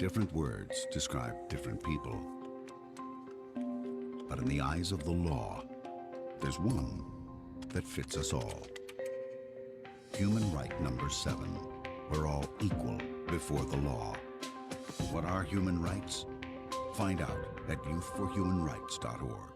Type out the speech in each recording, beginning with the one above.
different words describe different people. But in the eyes of the law, there's one that fits us all. Human right number 7. We're all equal before the law. What are human rights? Find out at youthforhumanrights.org.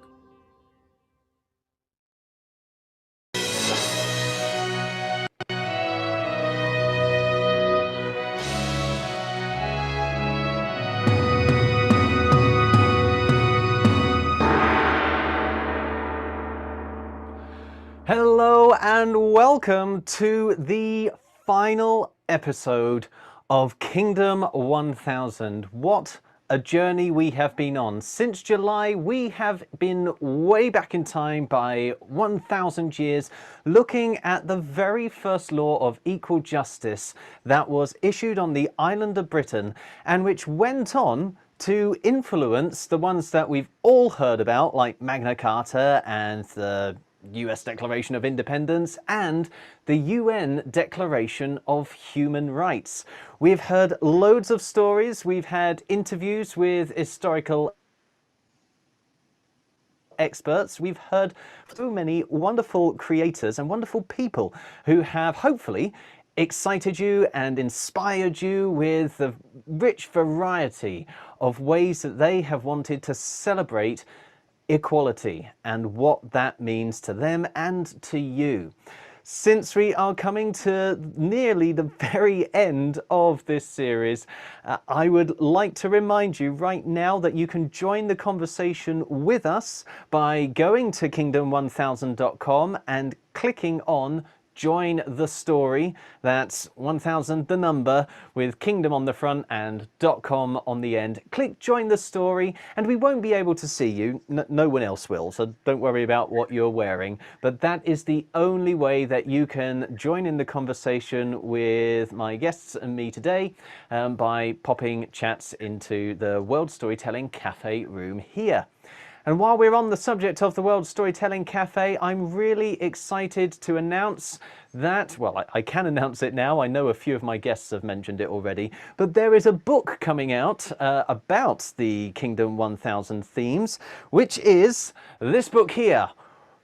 Hello and welcome to the final episode of Kingdom 1000. What a journey we have been on. Since July, we have been way back in time by 1000 years, looking at the very first law of equal justice that was issued on the island of Britain and which went on to influence the ones that we've all heard about, like Magna Carta and the US Declaration of Independence and the UN Declaration of Human Rights. We've heard loads of stories, we've had interviews with historical experts, we've heard so many wonderful creators and wonderful people who have hopefully excited you and inspired you with the rich variety of ways that they have wanted to celebrate equality and what that means to them and to you. Since we are coming to nearly the very end of this series, I would like to remind you right now that you can join the conversation with us by going to kingdom1000.com and clicking on Join the Story. That's 1000 the number with kingdom on the front and .com on the end. Click Join the Story and we won't be able to see you. No one else will, so don't worry about what you're wearing. But that is the only way that you can join in the conversation with my guests and me today, by popping chats into the World Storytelling Cafe room here. And while we're on the subject of the World Storytelling Cafe, I'm really excited to announce that, well, I can announce it now, I know a few of my guests have mentioned it already, but there is a book coming out about the Kingdom 1000 themes, which is this book here,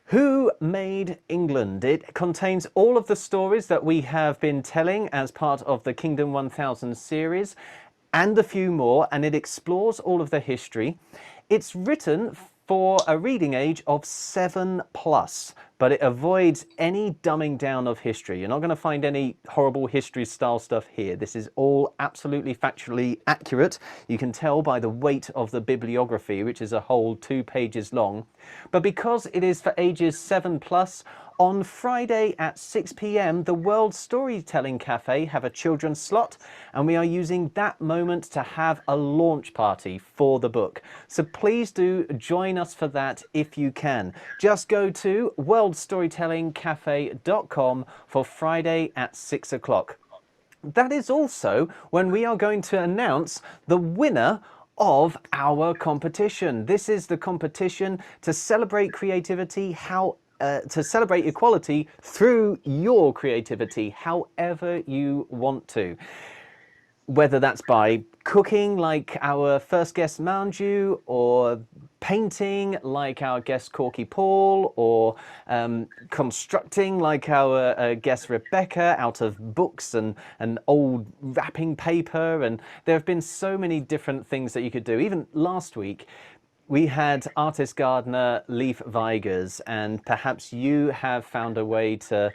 Who Made England? It contains all of the stories that we have been telling as part of the Kingdom 1000 series, and a few more, and it explores all of the history. It's written for a reading age of 7+, but it avoids any dumbing down of history. You're not going to find any horrible history style stuff here. This is all absolutely factually accurate. You can tell by the weight of the bibliography, which is a whole 2 pages long. But because it is for ages 7+, on Friday at 6 p.m, the World Storytelling Cafe have a children's slot, and we are using that moment to have a launch party for the book. So please do join us for that if you can. Just go to worldstorytellingcafe.com for Friday at 6 o'clock. That is also when we are going to announce the winner of our competition. This is the competition to celebrate creativity, to celebrate equality through your creativity, however you want to. Whether that's by cooking like our first guest Manju, or painting like our guest Corky Paul, or constructing like our guest Rebecca out of books and old wrapping paper. And there have been so many different things that you could do. Even last week, we had artist gardener Leif Weigers, and perhaps you have found a way to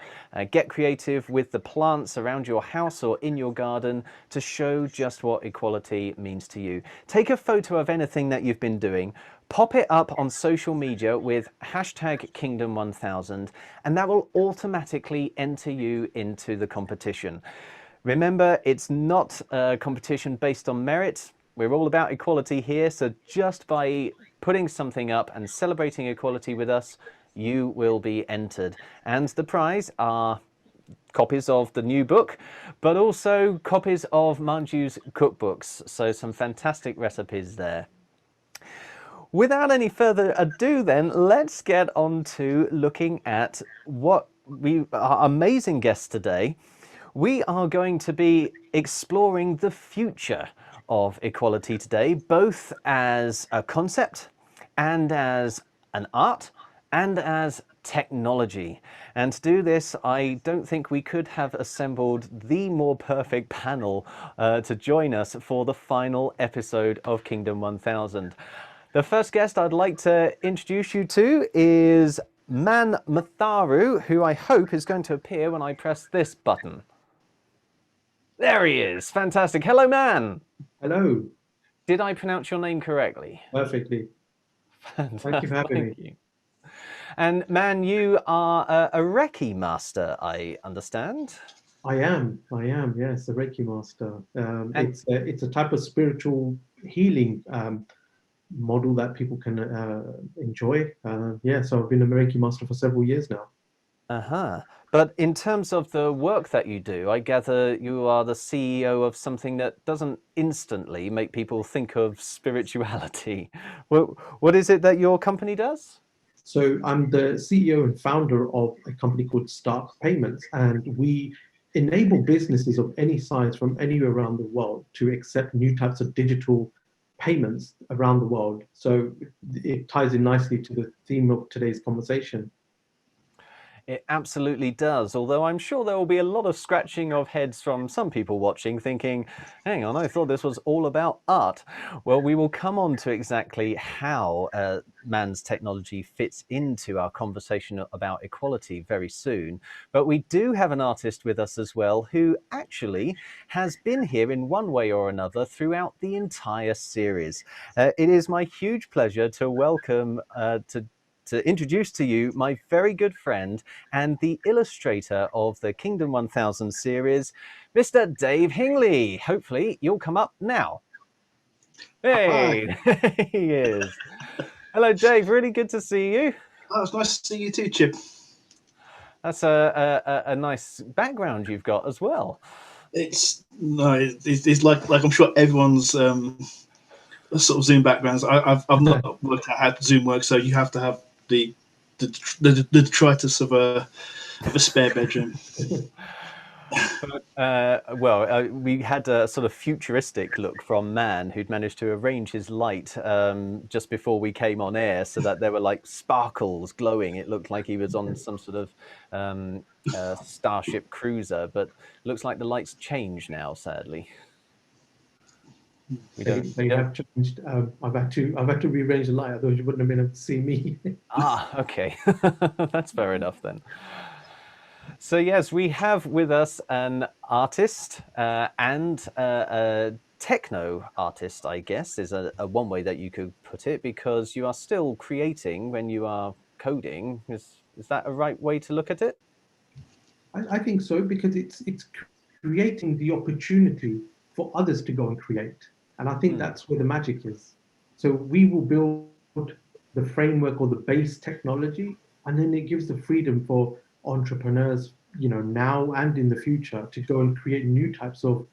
get creative with the plants around your house or in your garden to show just what equality means to you. Take a photo of anything that you've been doing, pop it up on social media with hashtag Kingdom 1000, and that will automatically enter you into the competition. Remember, it's not a competition based on merit. We're all about equality here, so just by putting something up and celebrating equality with us, you will be entered. And the prize are copies of the new book, but also copies of Manju's cookbooks, so some fantastic recipes there. Without any further ado then, let's get on to looking at what our amazing guests today. We are going to be exploring the future of equality today, both as a concept and as an art and as technology. And to do this, I don't think we could have assembled the more perfect panel to join us for the final episode of Kingdom 1000. The first guest I'd like to introduce you to is Mann Matharu, who I hope is going to appear when I press this button. There he is. Fantastic. Hello, Mann. Hello. Did I pronounce your name correctly? Perfectly. Thank you for having me. Thank you. And Mann, you are a Reiki master, I understand. I am, yes, a Reiki master. It's a type of spiritual healing model that people can enjoy. So I've been a Reiki master for several years now. But in terms of the work that you do, I gather you are the CEO of something that doesn't instantly make people think of spirituality. What is it that your company does? So I'm the CEO and founder of a company called Stark Payments, and we enable businesses of any size from anywhere around the world to accept new types of digital payments around the world. So it ties in nicely to the theme of today's conversation. It absolutely does, although I'm sure there will be a lot of scratching of heads from some people watching thinking, hang on, I thought this was all about art. Well, we will come on to exactly how Mann's technology fits into our conversation about equality very soon. But we do have an artist with us as well who actually has been here in one way or another throughout the entire series. It is my huge pleasure to welcome to introduce to you my very good friend and the illustrator of the Kingdom 1000 series, Mr. Dave Hingley. Hopefully you'll come up now. Hey, he is. Hello, Dave. Really good to see you. Oh, it's nice to see you too, Chip. That's a nice background you've got as well. It's like I'm sure everyone's sort of Zoom backgrounds. I've not worked out how Zoom works, so you have to have the detritus of a spare bedroom. We had a sort of futuristic look from Mann, who'd managed to arrange his light just before we came on air so that there were like sparkles glowing. It looked like he was on some sort of starship cruiser, but looks like the lights changed now, sadly. They have changed. I've had to rearrange the light, otherwise you wouldn't have been able to see me. Okay. That's fair enough then. So yes, we have with us an artist and a techno artist, I guess, is a one way that you could put it, because you are still creating when you are coding. Is that a right way to look at it? I think so, because it's creating the opportunity for others to go and create. And I think that's where the magic is. So we will build the framework or the base technology, and then it gives the freedom for entrepreneurs, now and in the future, to go and create new types of,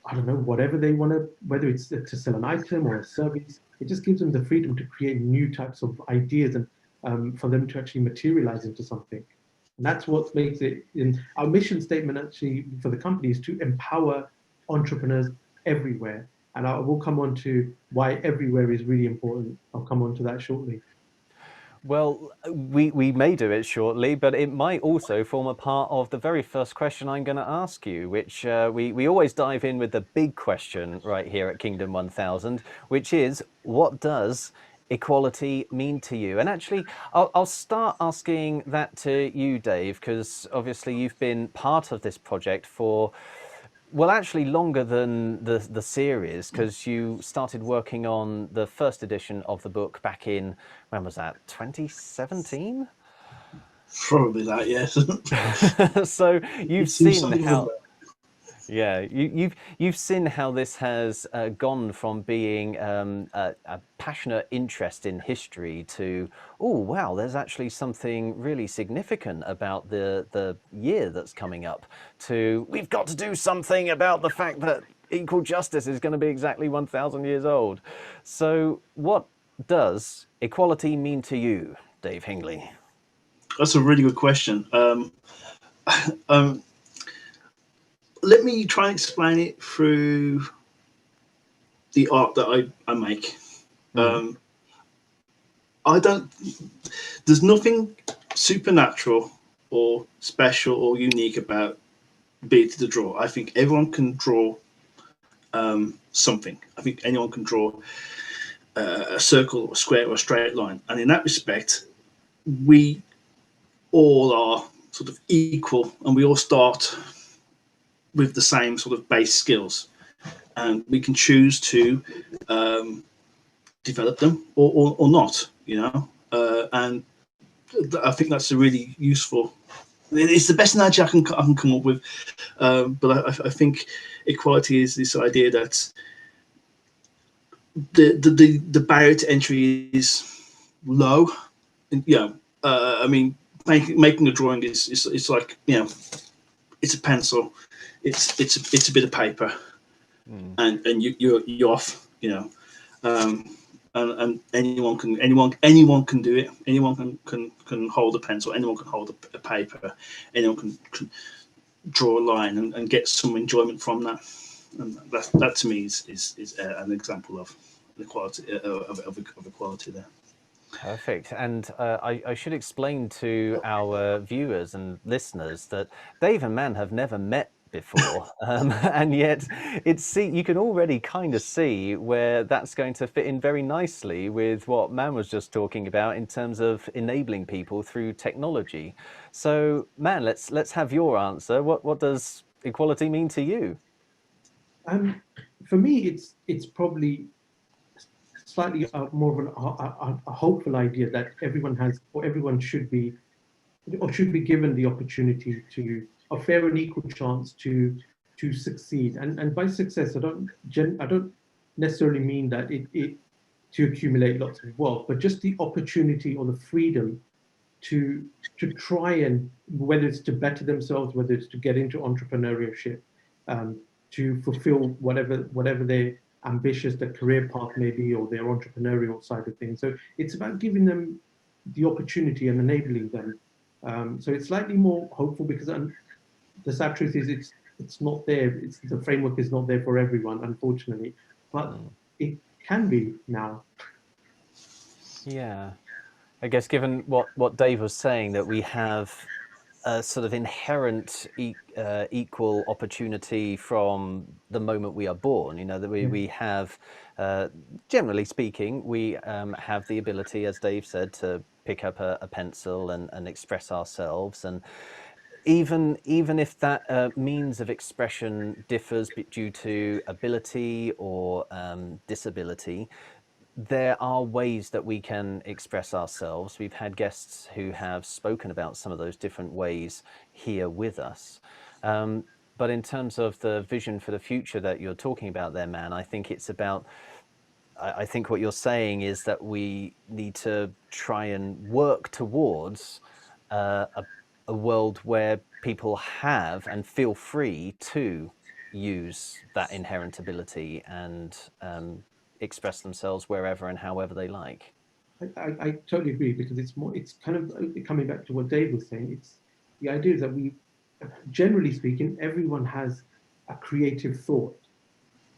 I don't know, whatever they want to, whether it's to sell an item or a service. It just gives them the freedom to create new types of ideas and for them to actually materialize into something. And that's what makes it, in our mission statement actually for the company, is to empower entrepreneurs everywhere. And I will come on to why everywhere is really important. I'll come on to that shortly. Well, we may do it shortly, but it might also form a part of the very first question I'm going to ask you, which we always dive in with the big question right here at Kingdom 1000, which is, what does equality mean to you? And actually, I'll start asking that to you, Dave, because obviously you've been part of this project for, well, actually longer than the series, because you started working on the first edition of the book back in, when was that, 2017? Probably that, yes. So you've seen how... Yeah, you've seen how this has gone from being a passionate interest in history to, oh wow, there's actually something really significant about the year that's coming up, to we've got to do something about the fact that equal justice is going to be exactly 1,000 years old. So what does equality mean to you, Dave Hingley? That's a really good question. Let me try and explain it through the art that I make. Mm. I don't. There's nothing supernatural or special or unique about ability to draw. I think everyone can draw something. I think anyone can draw a circle, a square, or a straight line. And in that respect, we all are sort of equal, and we all start with the same sort of base skills, and we can choose to develop them or not. And I think that's a really useful. It's the best analogy I can come up with, but I think equality is this idea that the barrier to entry is low. I mean, making a drawing is like, it's a pencil, it's a bit of paper, and you're off. And anyone can do it. Anyone can hold a pencil. Anyone can hold a paper. Anyone can draw a line and get some enjoyment from that. And that to me is an example of equality of equality there. Perfect. And I should explain to our viewers and listeners that Dave and Mann have never met before, and yet you can already kind of see where that's going to fit in very nicely with what Mann was just talking about in terms of enabling people through technology. So, Mann, let's have your answer. What does equality mean to you? For me, it's probably slightly more of a hopeful idea that everyone has, or everyone should be, or should be given the opportunity to a fair and equal chance to succeed. And by success, I don't necessarily mean that it to accumulate lots of wealth, but just the opportunity or the freedom to try, and whether it's to better themselves, whether it's to get into entrepreneurship, to fulfill whatever their ambitious, their career path may be, or their entrepreneurial side of things. So it's about giving them the opportunity and enabling them. So it's slightly more hopeful, because the sad truth is it's not there. The framework is not there for everyone, unfortunately, but it can be now. Yeah. I guess given what Dave was saying, that we have a sort of inherent equal opportunity from the moment we are born, that we have, generally speaking, we have the ability, as Dave said, to pick up a pencil and express ourselves. And even if that means of expression differs due to ability or disability, there are ways that we can express ourselves. We've had guests who have spoken about some of those different ways here with us. But in terms of the vision for the future that you're talking about there, Mann, I think it's about, I think what you're saying is that we need to try and work towards a world where people have and feel free to use that inherent ability and express themselves wherever and however they like. I totally agree, because it's kind of coming back to what Dave was saying. It's the idea is that generally speaking, everyone has a creative thought.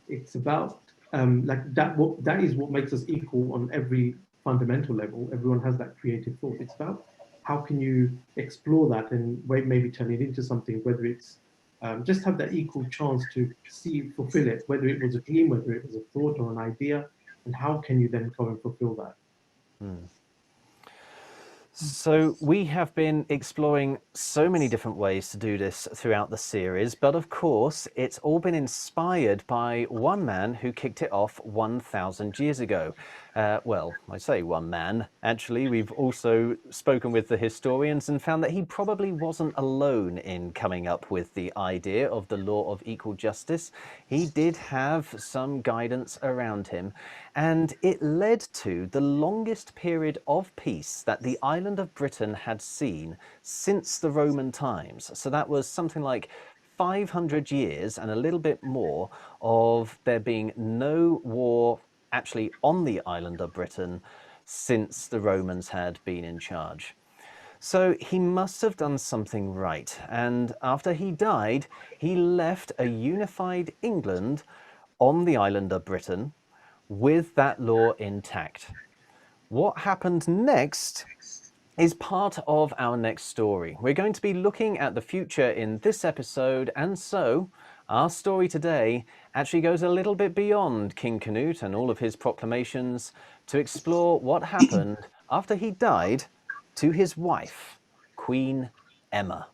It's about like that. That is what makes us equal on every fundamental level. Everyone has that creative thought. It's about how can you explore that and maybe turn it into something. Whether it's just have that equal chance to fulfill it. Whether it was a dream, whether it was a thought or an idea, and how can you then go and fulfill that? So we have been exploring so many different ways to do this throughout the series, but of course it's all been inspired by one man who kicked it off 1,000 years ago. Well, I say one man. Actually, we've also spoken with the historians and found that he probably wasn't alone in coming up with the idea of the law of equal justice. He did have some guidance around him, and it led to the longest period of peace that the island of Britain had seen since the Roman times. So that was something like 500 years and a little bit more of there being no war actually on the island of Britain since the Romans had been in charge. So he must have done something right. And after he died, he left a unified England on the island of Britain, with that law intact. What happened next is part of our next story. We're going to be looking at the future in this episode, and so our story today actually goes a little bit beyond King Canute and all of his proclamations to explore what happened after he died to his wife, Queen Emma.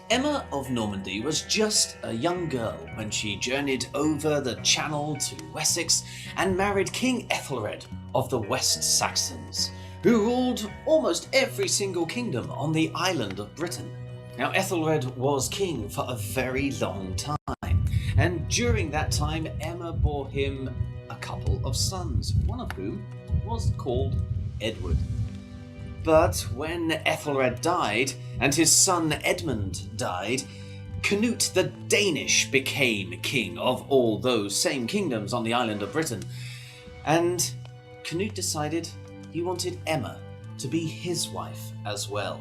Emma of Normandy was just a young girl when she journeyed over the Channel to Wessex and married King Ethelred of the West Saxons, who ruled almost every single kingdom on the island of Britain. Now, Ethelred was king for a very long time, and during that time, Emma bore him a couple of sons, one of whom was called Edward. But when Ethelred died, and his son Edmund died, Canute the Danish became king of all those same kingdoms on the island of Britain. And Canute decided he wanted Emma to be his wife as well.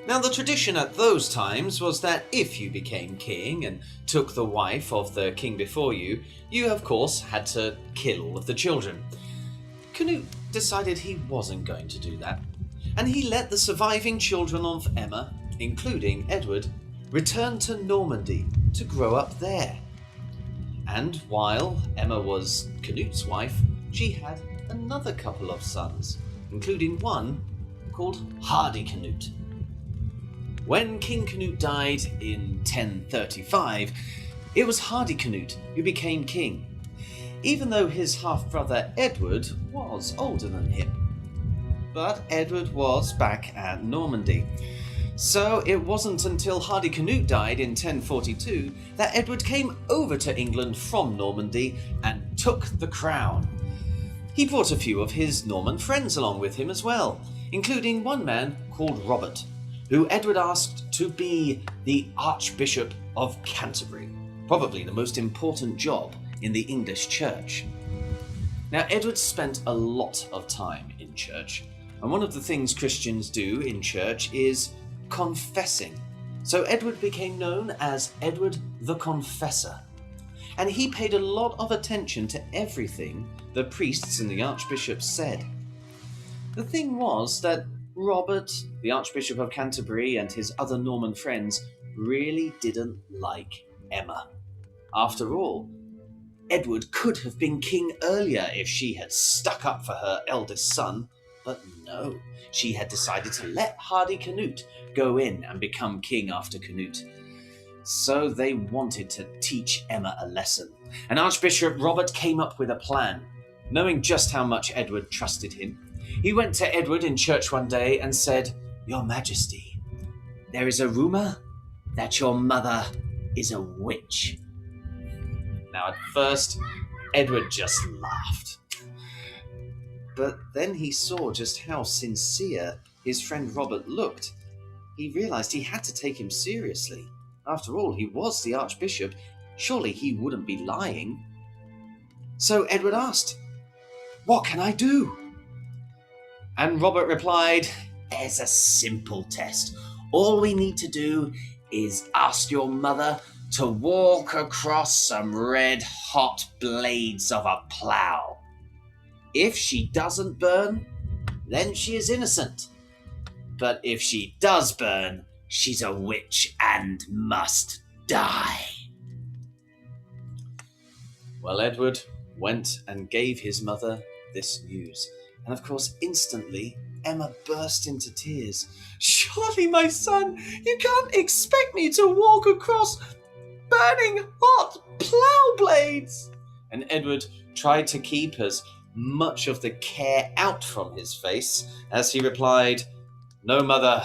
Now, the tradition at those times was that if you became king and took the wife of the king before you, you of course had to kill all of the children. Canute decided he wasn't going to do that, and he let the surviving children of Emma, including Edward, return to Normandy to grow up there. And while Emma was Canute's wife, she had another couple of sons, including one called Hardicanute. When King Canute died in 1035, it was Hardicanute who became king, even though his half-brother Edward was older than him. But Edward was back at Normandy. So it wasn't until Hardicanute died in 1042 that Edward came over to England from Normandy and took the crown. He brought a few of his Norman friends along with him as well, including one man called Robert, who Edward asked to be the Archbishop of Canterbury, probably the most important job in the English church. Now, Edward spent a lot of time in church, and one of the things Christians do in church is confessing. So Edward became known as Edward the Confessor, and he paid a lot of attention to everything the priests and the archbishop said. The thing was that Robert, the Archbishop of Canterbury, and his other Norman friends really didn't like Emma. After all, Edward could have been king earlier if she had stuck up for her eldest son, but no, she had decided to let Hardicanute go in and become king after Canute. So they wanted to teach Emma a lesson, and Archbishop Robert came up with a plan. Knowing just how much Edward trusted him, he went to Edward in church one day and said, "Your Majesty, there is a rumour that your mother is a witch." Now, at first, Edward just laughed. But then he saw just how sincere his friend Robert looked. He realised he had to take him seriously. After all, he was the Archbishop. Surely he wouldn't be lying. So Edward asked, "What can I do?" And Robert replied, "There's a simple test. All we need to do is ask your mother to walk across some red-hot blades of a plough. If she doesn't burn, then she is innocent. But if she does burn, she's a witch and must die." Well, Edward went and gave his mother this news. And of course, instantly, Emma burst into tears. "Surely, my son, you can't expect me to walk across burning hot plough blades." And Edward tried to keep as much of the care out from his face as he replied, "No, mother,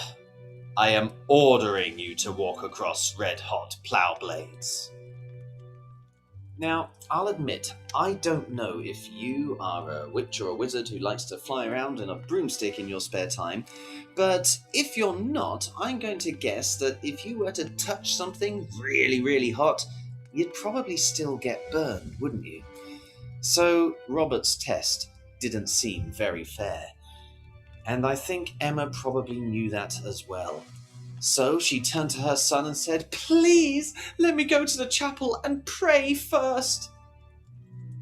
I am ordering you to walk across red-hot plough blades." Now, I'll admit, I don't know if you are a witch or a wizard who likes to fly around in a broomstick in your spare time, but if you're not, I'm going to guess that if you were to touch something really, really hot, you'd probably still get burned, wouldn't you? So Robert's test didn't seem very fair, and I think Emma probably knew that as well. So she turned to her son and said, "Please, let me go to the chapel and pray first."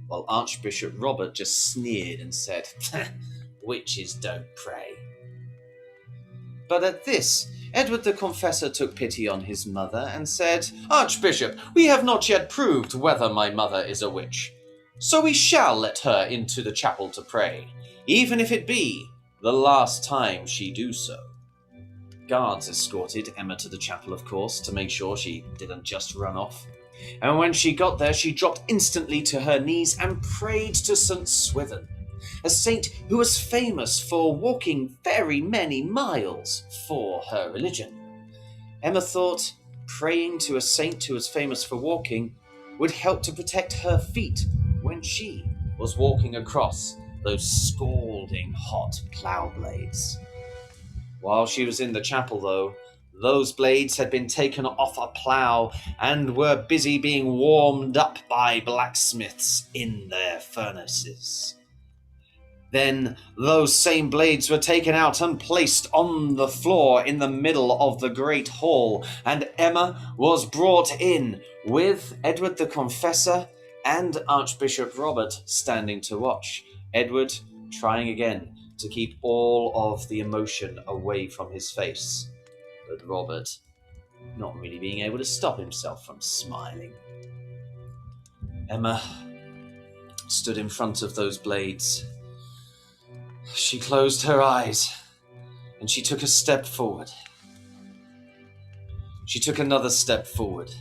While Archbishop Robert just sneered and said, "Witches don't pray." But at this, Edward the Confessor took pity on his mother and said, "Archbishop, we have not yet proved whether my mother is a witch. So we shall let her into the chapel to pray, even if it be the last time she do so." Guards escorted Emma to the chapel, of course, to make sure she didn't just run off. And when she got there, she dropped instantly to her knees and prayed to St. Swithin, a saint who was famous for walking very many miles for her religion. Emma thought praying to a saint who was famous for walking would help to protect her feet when she was walking across those scalding hot plough blades. While she was in the chapel, though, those blades had been taken off a plough and were busy being warmed up by blacksmiths in their furnaces. Then those same blades were taken out and placed on the floor in the middle of the great hall, and Emma was brought in with Edward the Confessor and Archbishop Robert standing to watch. Edward trying again to keep all of the emotion away from his face, but Robert not really being able to stop himself from smiling. Emma stood in front of those blades. She closed her eyes and she took a step forward. She took another step forward.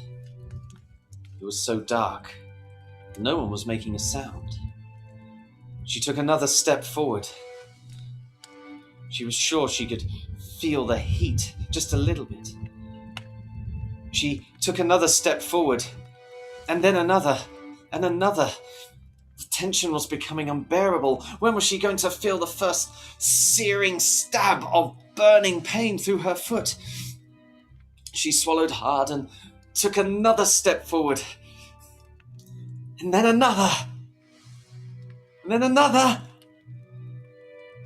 It was so dark, no one was making a sound. She took another step forward. She was sure she could feel the heat just a little bit. She took another step forward, and then another, and another. The tension was becoming unbearable. When was she going to feel the first searing stab of burning pain through her foot? She swallowed hard and took another step forward, and then another, and then another,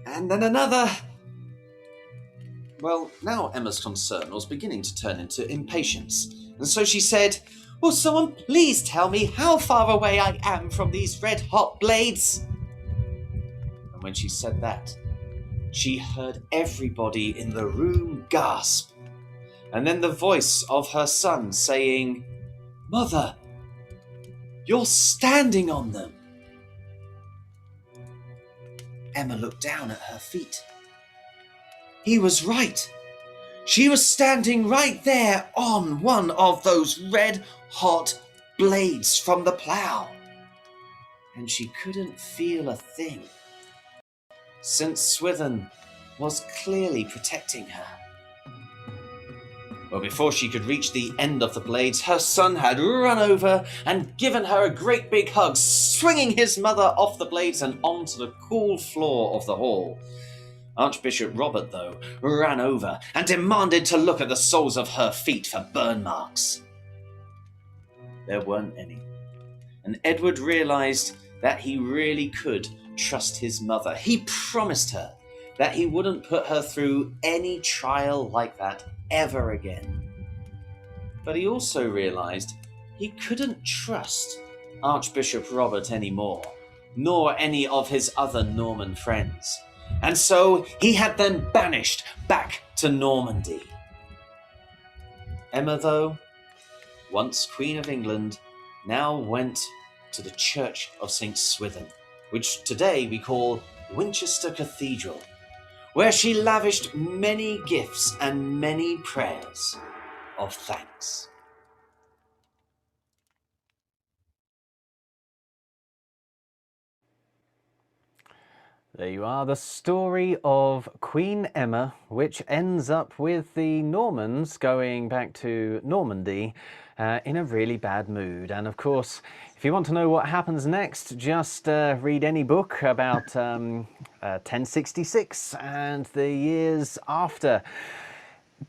and then another. Well, now Emma's concern was beginning to turn into impatience, and so she said, "Will someone please tell me how far away I am from these red-hot blades?" And when she said that, she heard everybody in the room gasp, and then the voice of her son saying, "Mother, you're standing on them." Emma looked down at her feet. He was right. She was standing right there on one of those red-hot blades from the plough. And she couldn't feel a thing. St. Swithin was clearly protecting her. Well, before she could reach the end of the blades, her son had run over and given her a great big hug, swinging his mother off the blades and onto the cool floor of the hall. Archbishop Robert, though, ran over and demanded to look at the soles of her feet for burn marks. There weren't any, and Edward realized that he really could trust his mother. He promised her that he wouldn't put her through any trial like that ever again. But he also realized he couldn't trust Archbishop Robert anymore, nor any of his other Norman friends. And so he had them banished back to Normandy. Emma, though, once Queen of England, now went to the Church of St. Swithin, which today we call Winchester Cathedral, where she lavished many gifts and many prayers of thanks. There you are, the story of Queen Emma, which ends up with the Normans going back to Normandy in a really bad mood. And of course, if you want to know what happens next, just read any book about 1066 and the years after.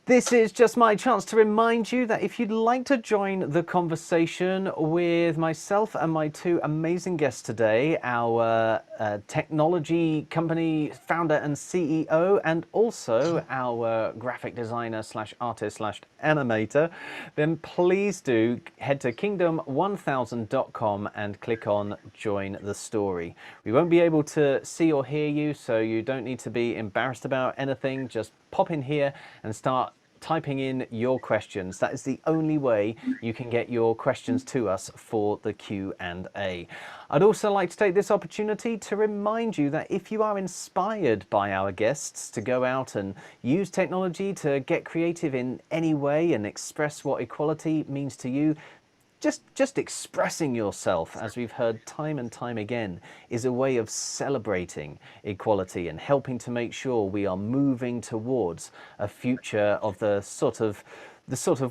This is just my chance to remind you that if you'd like to join the conversation with myself and my two amazing guests today, our technology company founder and CEO, and also our graphic designer slash artist slash animator, then please do head to kingdom1000.com and click on join the story. We won't be able to see or hear you, so you don't need to be embarrassed about anything. Just pop in here and start typing in your questions. That is the only way you can get your questions to us for the Q&A. I'd also like to take this opportunity to remind you that if you are inspired by our guests to go out and use technology to get creative in any way and express what equality means to you, just expressing yourself, as we've heard time and time again, is a way of celebrating equality and helping to make sure we are moving towards a future of the sort of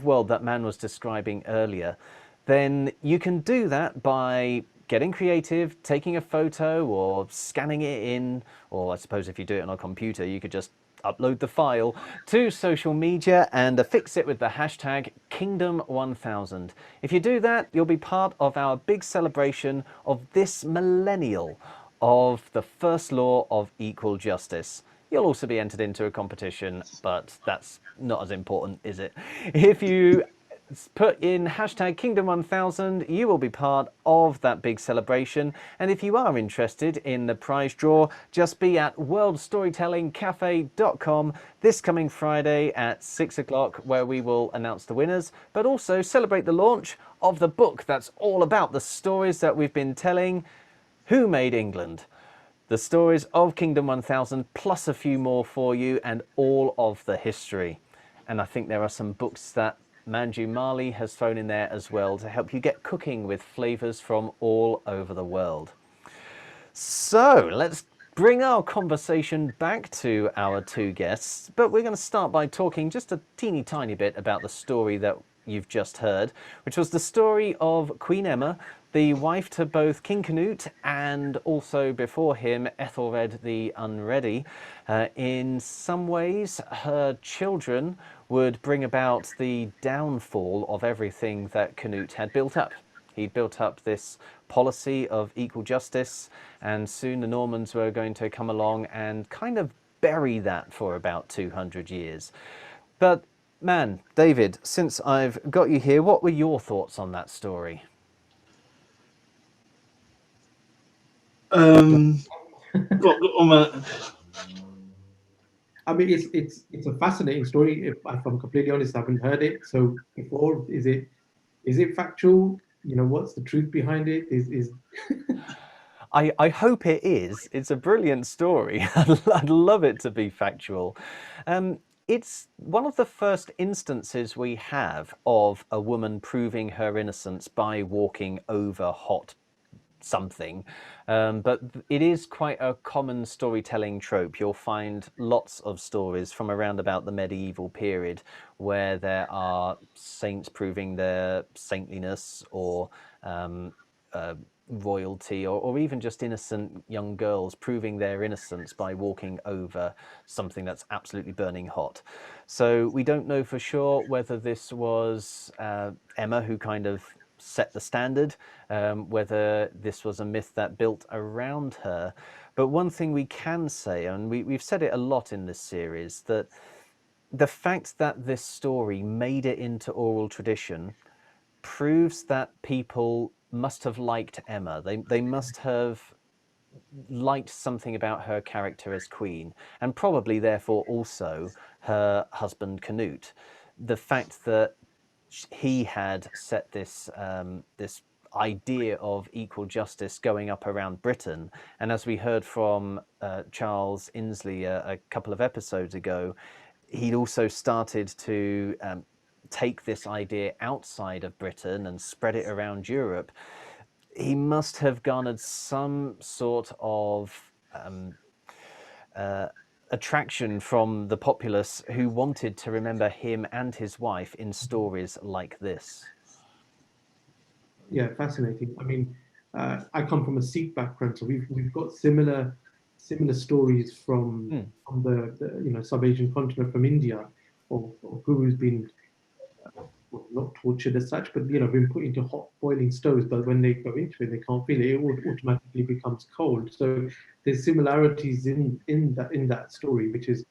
world that Mann was describing earlier. Then you can do that by getting creative, taking a photo or scanning it in, or I suppose if you do it on a computer, you could just upload the file to social media and affix it with the hashtag Kingdom1000. If you do that, you'll be part of our big celebration of this millennial of the first law of equal justice. You'll also be entered into a competition, but that's not as important, is it? If you put in hashtag Kingdom1000, you will be part of that big celebration. And if you are interested in the prize draw, just be at worldstorytellingcafe.com this coming Friday at 6 o'clock, where we will announce the winners, but also celebrate the launch of the book that's all about the stories that we've been telling. Who Made England? The stories of Kingdom 1000, plus a few more for you, and all of the history. And I think there are some books that Manju Mali has thrown in there as well to help you get cooking with flavors from all over the world. So let's bring our conversation back to our two guests, but we're going to start by talking just a teeny tiny bit about the story that you've just heard, which was the story of Queen Emma, the wife to both King Canute and also before him Ethelred the Unready. In some ways, her children would bring about the downfall of everything that Canute had built up. He built up this policy of equal justice, and soon the Normans were going to come along and kind of bury that for about 200 years. But man, David, since I've got you here, what were your thoughts on that story? I mean, it's a fascinating story. If I'm completely honest, I haven't heard it. So before, is it factual? You know, what's the truth behind it? Is I hope it is. It's a brilliant story. I'd love it to be factual. It's one of the first instances we have of a woman proving her innocence by walking over hot something, but it is quite a common storytelling trope. You'll find lots of stories from around about the medieval period where there are saints proving their saintliness, or royalty, or even just innocent young girls proving their innocence by walking over something that's absolutely burning hot. So we don't know for sure whether this was Emma who kind of set the standard, whether this was a myth that built around her. But one thing we can say, and we've said it a lot in this series, that the fact that this story made it into oral tradition proves that people must have liked Emma. They must have liked something about her character as queen, and probably therefore also her husband Canute. The fact that he had set this this idea of equal justice going up around Britain, and as we heard from Charles Inslee a couple of episodes ago, he'd also started to take this idea outside of Britain and spread it around Europe. He must have garnered some sort of attraction from the populace who wanted to remember him and his wife in stories like this. Yeah, fascinating. I mean, I come from a Sikh background, so we've got similar stories from the sub-Asian continent, from India. or who's been well, not tortured as such, but been put into hot boiling stoves. But when they go into it, they can't feel it. It automatically becomes cold. So there's similarities in that story, which is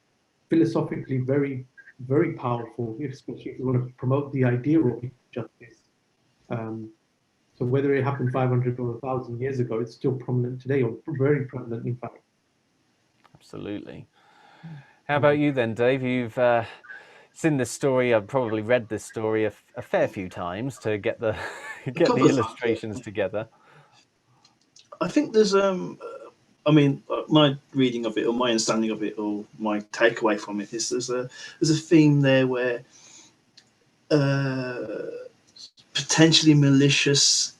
philosophically very very powerful, especially if you want to promote the idea of justice. Um, so whether it happened 500 or 1,000 years ago, it's still prominent today, or very prominent, in fact. Absolutely. How about you then, Dave? You've seen this story. I've probably read this story a fair few times to get the get the illustrations together. I think there's I mean, my reading of it, or my understanding of it, or my takeaway from it is there's a theme there where potentially malicious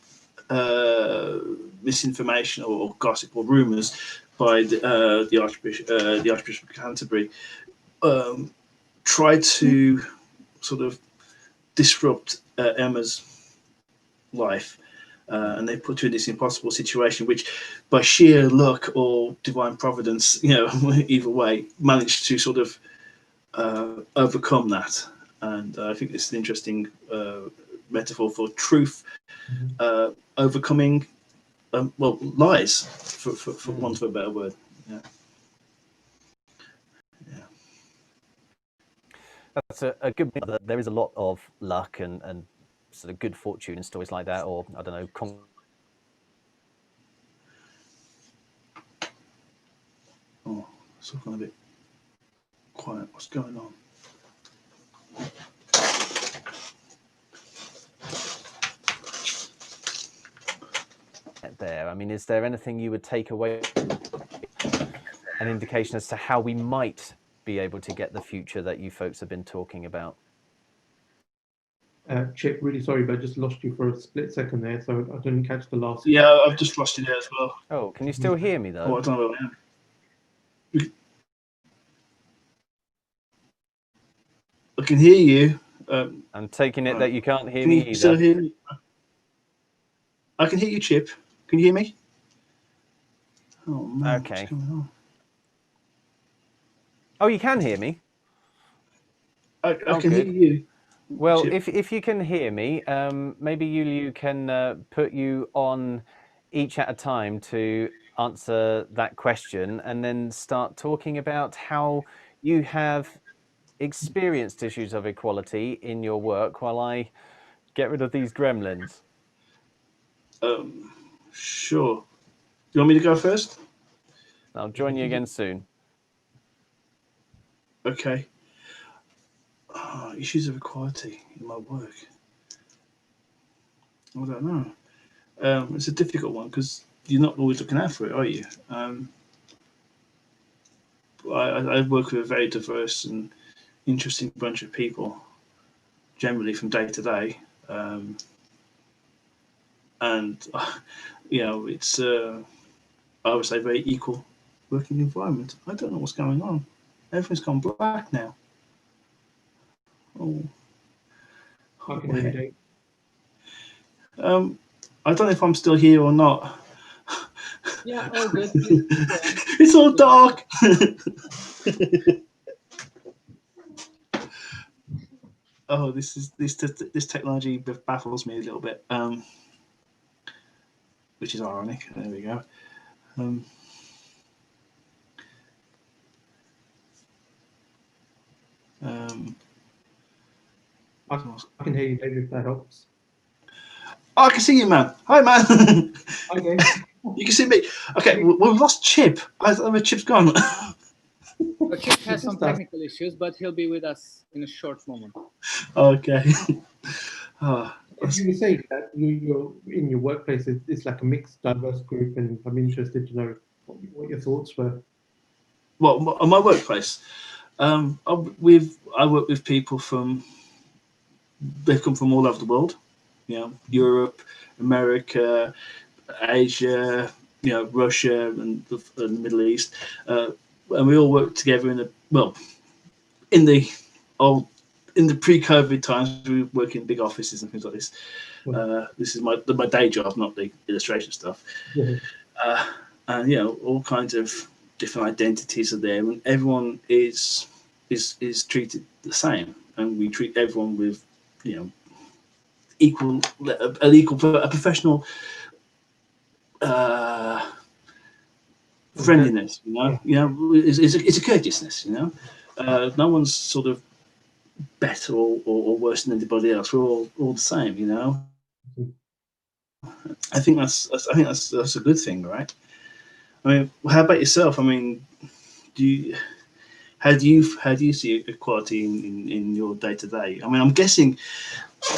misinformation or gossip or rumours by the Archbishop of Canterbury tried to sort of disrupt Emma's life. And they put her in this impossible situation, which, by sheer luck or divine providence, either way, managed to sort of overcome that. And I think this is an interesting metaphor for truth overcoming, lies, for want of a better word. Yeah. That's a good thing. There is a lot of luck and sort of good fortune in stories like that, or I don't know. Oh, it's all gone a bit quiet. What's going on? There. I mean, is there anything you would take away? An indication as to how we might be able to get the future that you folks have been talking about? Chip, really sorry, but I just lost you for a split second there, so I didn't catch the last. Yeah, I've just lost you there as well. Oh, can you still hear me though? Oh, I don't know where I am. I can hear you. I'm taking it that you can't hear can me you either. Still hear me? I can hear you, Chip. Can you hear me? Oh man, Okay. what's going on? Oh, you can hear me? I can hear you. Well, Chip. if you can hear me, maybe you can put you on each at a time to answer that question, and then start talking about how you have experienced issues of equality in your work while I get rid of these gremlins. Sure. You want me to go first? I'll join you again soon. Okay. Issues of equality in my work. I don't know. It's a difficult one because you're not always looking out for it, are you? I work with a very diverse and interesting bunch of people, generally from day to day, and it's I would say very equal working environment. I don't know what's going on. Everything's gone black now. Oh. I can hear you, Dave. I don't know if I'm still here or not. Yeah, all good. It's all dark. Oh, this technology baffles me a little bit, which is ironic. There we go. I can hear you, Dave, if that helps. Oh, I can see you, man. Hi, man. Okay. You can see me. Okay, well, we've lost Chip. I don't know, Chip's gone. But Chip has some technical issues, but he'll be with us in a short moment. Okay. As you were saying that you're in your workplace, it's like a mixed, diverse group, and I'm interested to know what your thoughts were. Well, on my workplace, I work with people they've come from all over the world. Europe, America, Asia, Russia, and the Middle East, and we all work together in the pre-COVID times. We work in big offices and things like this. This is my day job, not the illustration stuff. And all kinds of different identities are there, and everyone is is treated the same, and we treat everyone with, you know, a professional friendliness. It's a courteousness. No one's sort of better or worse than anybody else. We're all the same. I think that's a good thing, right? I mean, how about yourself? I mean, how do you see equality in your day to day? I mean, I'm guessing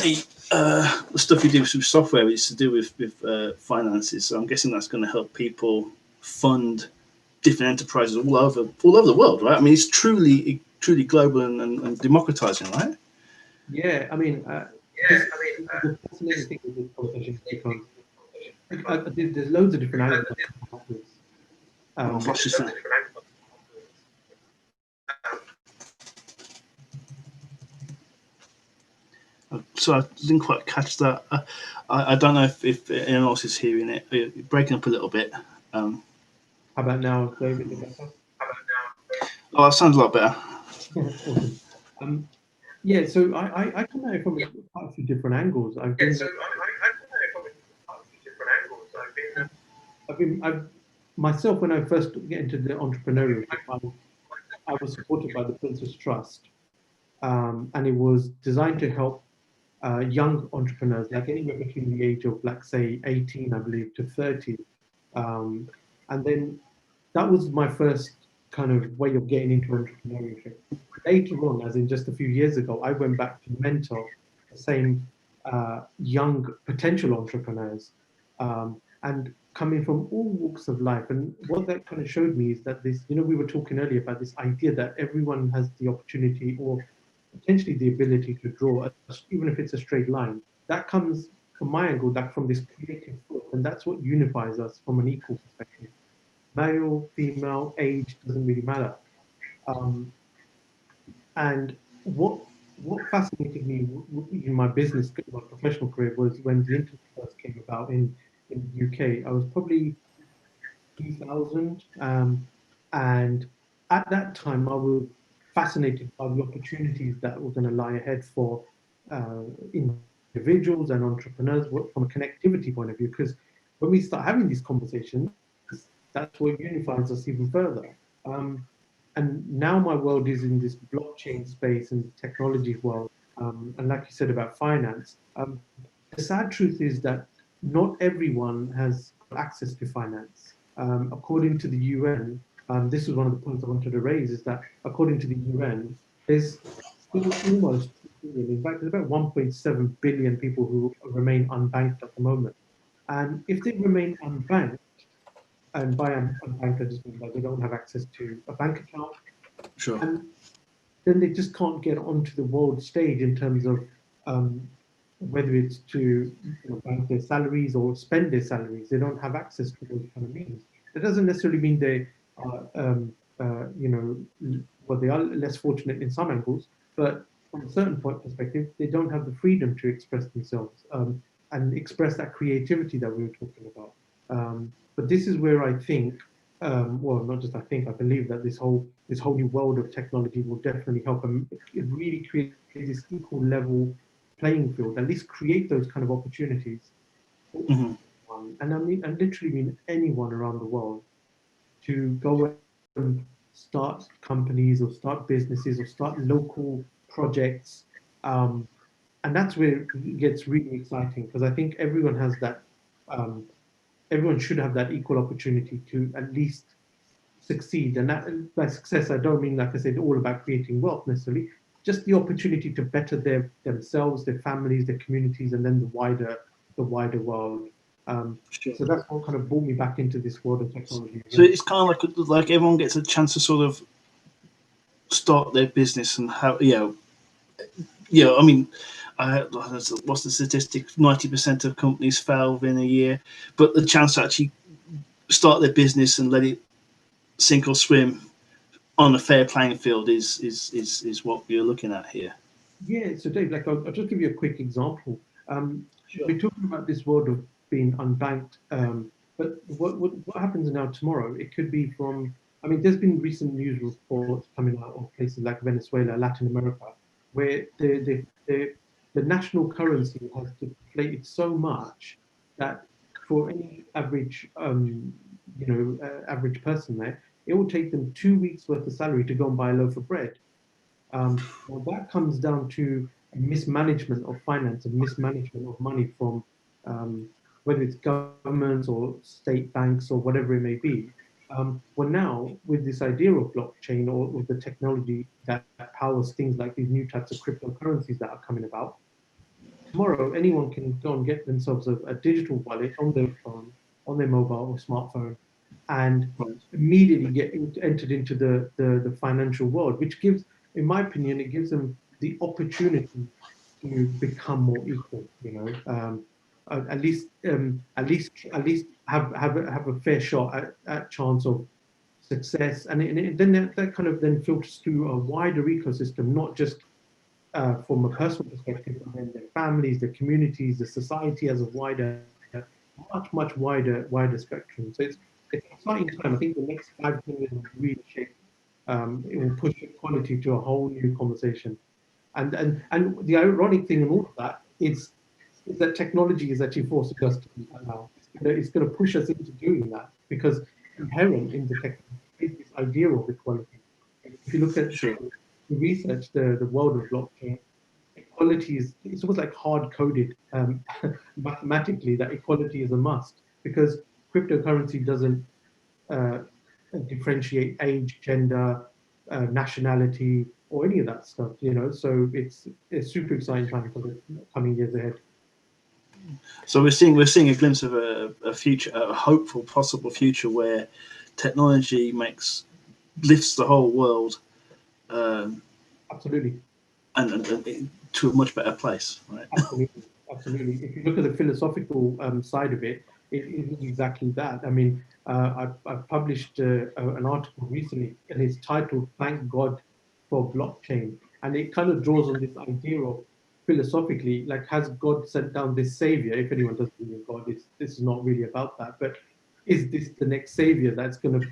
the stuff you do with software is to do with finances. So I'm guessing that's going to help people fund different enterprises all over the world, right? I mean, it's truly global and democratizing, right? Yeah, I mean, the fascinating thing with this conversation is because there's loads of different angles. What's your saying? So I didn't quite catch that. I don't know if anyone else is hearing it. You're breaking up a little bit. How about now, David? Oh, that sounds a lot better. Awesome. Yeah, so I come at it from quite a few different angles. I've myself, when I first get into the entrepreneurship, I was supported by the Princess Trust, and it was designed to help young entrepreneurs, like anywhere between the age of, like, say, 18, I believe, to 30. And then that was my first kind of way of getting into entrepreneurship. Later on, as in just a few years ago, I went back to mentor the same young potential entrepreneurs, and coming from all walks of life. And what that kind of showed me is that this, we were talking earlier about this idea that everyone has the opportunity or potentially the ability to draw, even if it's a straight line. That comes from my angle, that from this creative thought, and that's what unifies us from an equal perspective. Male, female, age doesn't really matter. Um, and what fascinated me in my business, my professional career, was when the internet first came about in the UK. I was probably 2000, and at that time I was fascinated by the opportunities that were going to lie ahead for uh, individuals and entrepreneurs from a connectivity point of view. Because when we start having these conversations, that's what unifies us even further. And now my world is in this blockchain space and technology world. And like you said about finance, the sad truth is that not everyone has access to finance. According to the UN, this is one of the points I wanted to raise, is that according to the UN, there's still almost 2 billion, in fact, there's about 1.7 billion people who remain unbanked at the moment. And if they remain unbanked, and by unbanked, I just mean that they don't have access to a bank account, Sure. and then they just can't get onto the world stage in terms of whether it's to bank their salaries or spend their salaries. They don't have access to those kind of means. That doesn't necessarily mean they are, well, they are less fortunate in some angles, but from a certain point perspective, they don't have the freedom to express themselves and express that creativity that we were talking about. But this is where I think, well, not just I think, I believe that this whole new world of technology will definitely help them really create this equal level playing field, at least create those kind of opportunities. Mm-hmm. And I literally mean anyone around the world to go and start companies or start businesses or start local projects. And that's where it gets really exciting, because I think everyone has that, everyone should have that equal opportunity to at least succeed. And that, by success, I don't mean, like I said, all about creating wealth necessarily, just the opportunity to better themselves, their families, their communities, and then the wider world. Sure. So that's what kind of brought me back into this world of technology. So it's kind of like everyone gets a chance to sort of start their business and how I mean, what's the statistic? 90% of companies fail within a year, but the chance to actually start their business and let it sink or swim on a fair playing field is what we're looking at here. Yeah, so Dave, like I'll just give you a quick example. Sure. We're talking about this world of being unbanked, but what happens now tomorrow? It could be from I mean, there's been recent news reports coming out of places like Venezuela, Latin America, where the national currency has deflated so much that for any average, average person there, it will take them 2 weeks worth of salary to go and buy a loaf of bread. Well, that comes down to mismanagement of finance and mismanagement of money from whether it's governments or state banks or whatever it may be. Well, now with this idea of blockchain or the technology that powers things like these new types of cryptocurrencies that are coming about, tomorrow anyone can go and get themselves a digital wallet on their phone, on their mobile or smartphone, and immediately get entered into the financial world, which gives, in my opinion, it gives them the opportunity to become more equal. At least have a fair shot at chance of success, and then that kind of then filters through a wider ecosystem, not just from a personal perspective, and then their families, their communities, the society as a wider, much wider spectrum. So it's an exciting time. I think the next 5 years will really shape. It will push equality to a whole new conversation. And the ironic thing in all of that is that technology is actually forcing us to do that now. It's going to push us into doing that because inherent in the technology is this idea of equality. If you look at the research, the world of blockchain, equality is it's almost like hard coded mathematically that equality is a must because cryptocurrency doesn't uh, differentiate age, gender, nationality, or any of that stuff. So it's super exciting time for the coming years ahead. So we're seeing a glimpse of a future, a hopeful, possible future where technology lifts the whole world, Absolutely. and to a much better place, right? Absolutely, absolutely. If you look at the philosophical side of it, it is exactly that. I mean, I've published an article recently, and it's titled "Thank God for Blockchain," and it kind of draws on this idea of philosophically, like, has God sent down this savior? If anyone doesn't believe in God, this is not really about that. But is this the next savior that's going to,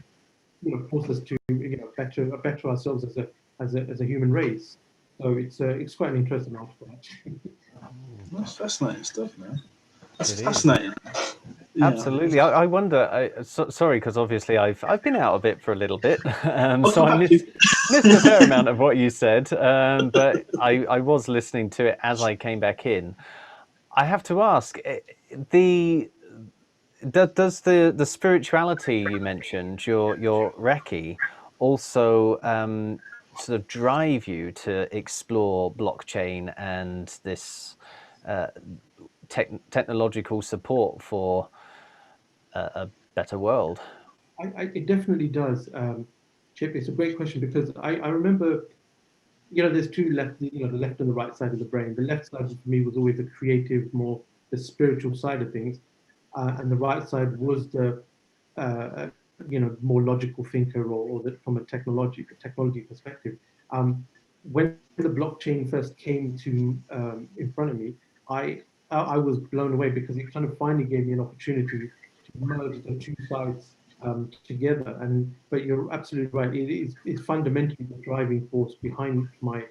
force us to, better ourselves as a human race? So it's quite an interesting article, actually. That's fascinating stuff, man. That's It is. fascinating. Yeah. Absolutely. I wonder. Sorry, because obviously I've been out of it for a little bit, I'll so come I back to missed a fair amount of what you said. But I was listening to it as I came back in. I have to ask, the does the spirituality you mentioned, your Reiki, also sort of drive you to explore blockchain and this technological support for a better world? It definitely does, Chip. It's a great question because I remember, there's two left, the left and the right side of the brain. The left side for me was always the creative, more the spiritual side of things, and the right side was the, more logical thinker or from a technology perspective. When the blockchain first came to in front of me, I was blown away because it kind of finally gave me an opportunity to merge the two sides together. But you're absolutely right. It's fundamentally the driving force behind my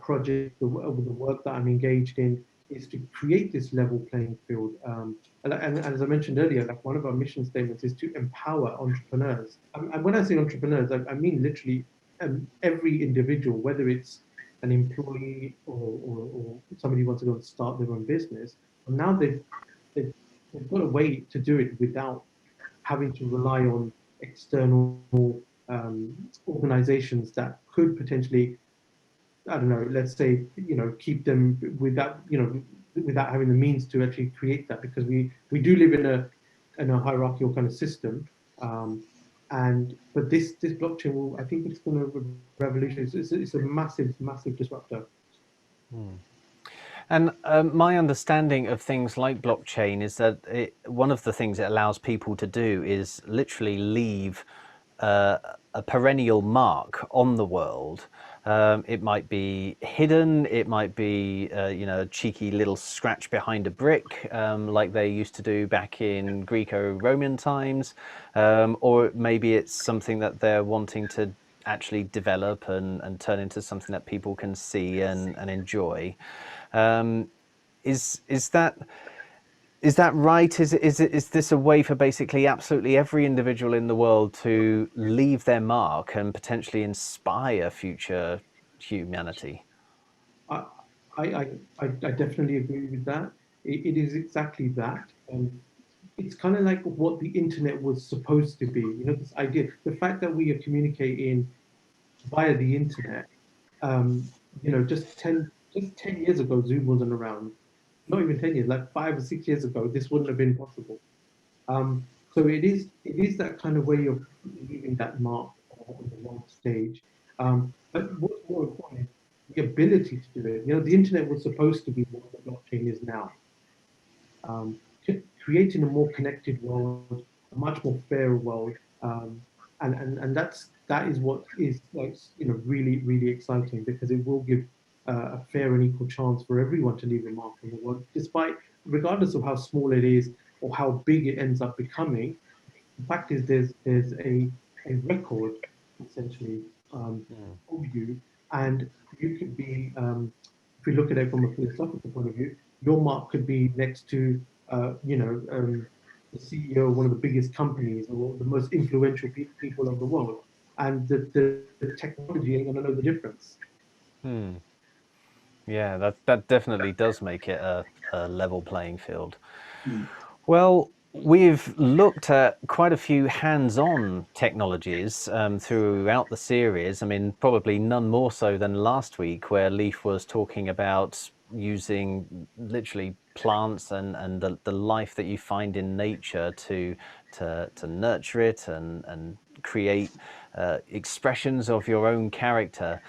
project, the work that I'm engaged in, is to create this level playing field. And as I mentioned earlier, like one of our mission statements is to empower entrepreneurs. And when I say entrepreneurs, I mean literally every individual, whether it's an employee or somebody who wants to go and start their own business. And now they've, they've got a way to do it without having to rely on external organizations that could potentially, I don't know, let's say, keep them without having the means to actually create that, because we do live in a hierarchical kind of system. And but this blockchain will, I think it's going to revolutionize. It's a massive disruptor. And my understanding of things like blockchain is that one of the things it allows people to do is literally leave a perennial mark on the world It might be hidden. It might be, a cheeky little scratch behind a brick, like they used to do back in Greco-Roman times. Or maybe it's something that they're wanting to actually develop and turn into something that people can see and enjoy. Is that right? Is this a way for basically absolutely every individual in the world to leave their mark and potentially inspire future humanity? I, I definitely agree with that. It is exactly that. It's kind of like what the internet was supposed to be. This idea, the fact that we are communicating via the internet. Um, just 10 years ago, Zoom wasn't around. Not even 10 years, like 5 or 6 years ago, this wouldn't have been possible. So it is that kind of way of leaving that mark on the world stage. But what's more important is the ability to do it. The internet was supposed to be what the blockchain is now. Um, Creating a more connected world, a much more fair world, and that is what is like really really exciting, because it will give a fair and equal chance for everyone to leave a mark on the world, despite regardless of how small it is or how big it ends up becoming. The fact is, there's a record essentially of you, and you could be, if we look at it from a philosophical point of view, your mark could be next to the CEO of one of the biggest companies or the most influential people of the world, and the technology ain't gonna know the difference. Yeah, that definitely does make it a level playing field. Mm. Well, we've looked at quite a few hands-on technologies throughout the series. I mean, probably none more so than last week, where Leaf was talking about using literally plants and the life that you find in nature to nurture it and create expressions of your own character.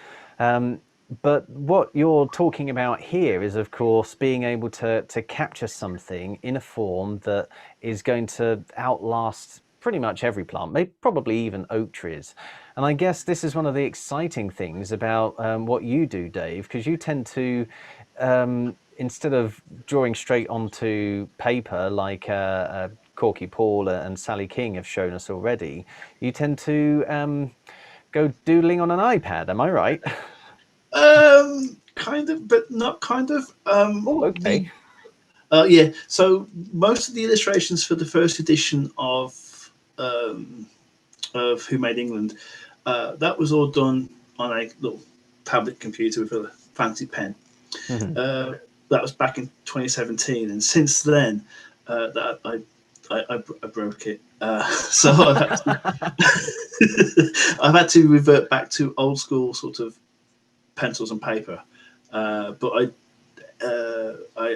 But what you're talking about here is, of course, being able to capture something in a form that is going to outlast pretty much every plant, maybe probably even oak trees. And I guess this is one of the exciting things about what you do, Dave, because you tend to, instead of drawing straight onto paper like Corky Paul and Sally King have shown us already, you tend to go doodling on an iPad. Am I right? Kind of, but not kind of. Oh, okay. Yeah. So most of the illustrations for the first edition of Who Made England, that was all done on a little tablet computer with a fancy pen. That was back in 2017, and since then, that I broke it. So I've had to revert back to old school sort of pencils and paper. But I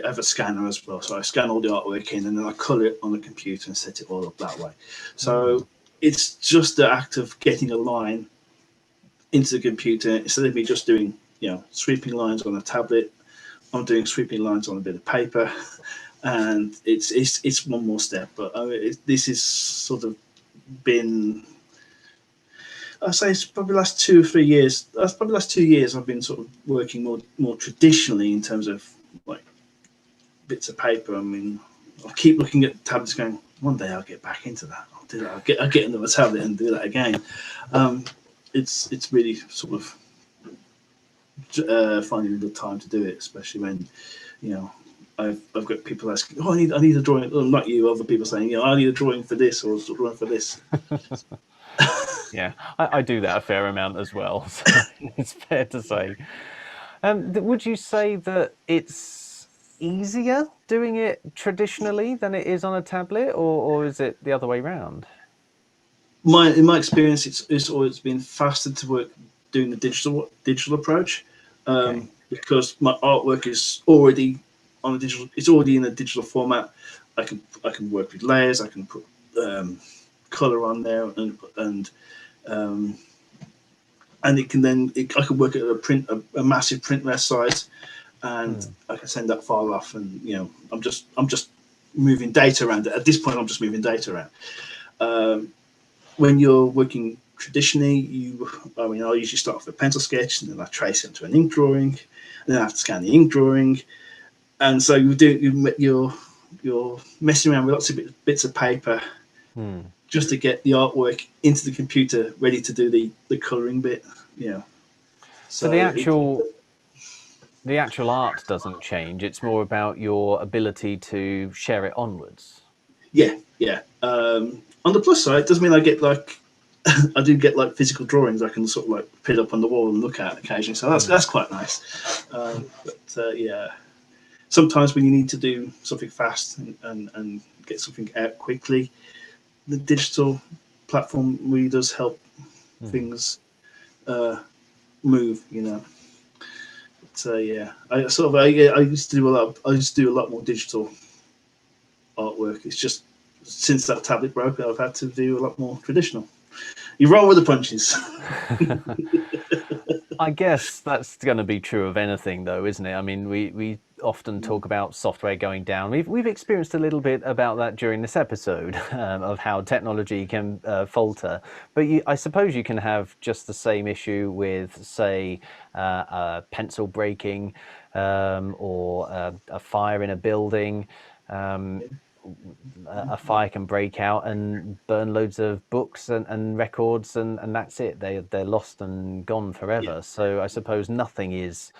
have a scanner as well, so I scan all the artwork in, and then I colour it on the computer and set it all up that way. So it's just the act of getting a line into the computer instead of me just doing sweeping lines on a tablet. I'm doing sweeping lines on a bit of paper, and it's one more step. But this is sort of been, I'd say it's probably the last 2 or 3 years. That's probably the last 2 years I've been sort of working more traditionally in terms of like bits of paper. I mean, I keep looking at tablets, going, one day I'll get back into that. I'll do that. I'll get another tablet and do that again. It's really sort of finding the time to do it, especially when I've got people asking, I need a drawing. Well, not you, other people saying, I need a drawing for this or a drawing for this. Yeah, I do that a fair amount as well, so it's fair to say. Would you say that it's easier doing it traditionally than it is on a tablet, or is it the other way around? In my experience, it's always been faster to work doing the digital approach, because my artwork is already on a digital. It's already in a digital format. I can work with layers. I can put color on there, and it can then I can work at a massive print rest size, and I can send that file off, and I'm just moving data around. At this point, I'm just moving data around. When you're working traditionally, I usually start off with a pencil sketch, and then I trace it into an ink drawing, and then I have to scan the ink drawing, and so you're messing around with lots of bits of paper just to get the artwork into the computer, ready to do the colouring bit. So the actual art doesn't change. It's more about your ability to share it onwards. Yeah. On the plus side, it does mean I get I do get physical drawings I can sort of put up on the wall and look at occasionally. So that's quite nice. Yeah, sometimes when you need to do something fast and get something out quickly, the digital platform really does help things move. But yeah, I used to do a lot more digital artwork. It's just since that tablet broke, I've had to do a lot more traditional. You roll with the punches. I guess that's going to be true of anything, though, isn't it? I mean, we often talk about software going down. We've experienced a little bit about that during this episode of how technology can falter. But I suppose you can have just the same issue with, say, a pencil breaking or a fire in a building. A fire can break out and burn loads of books and records, and that's it. They're lost and gone forever. Yeah. So I suppose nothing is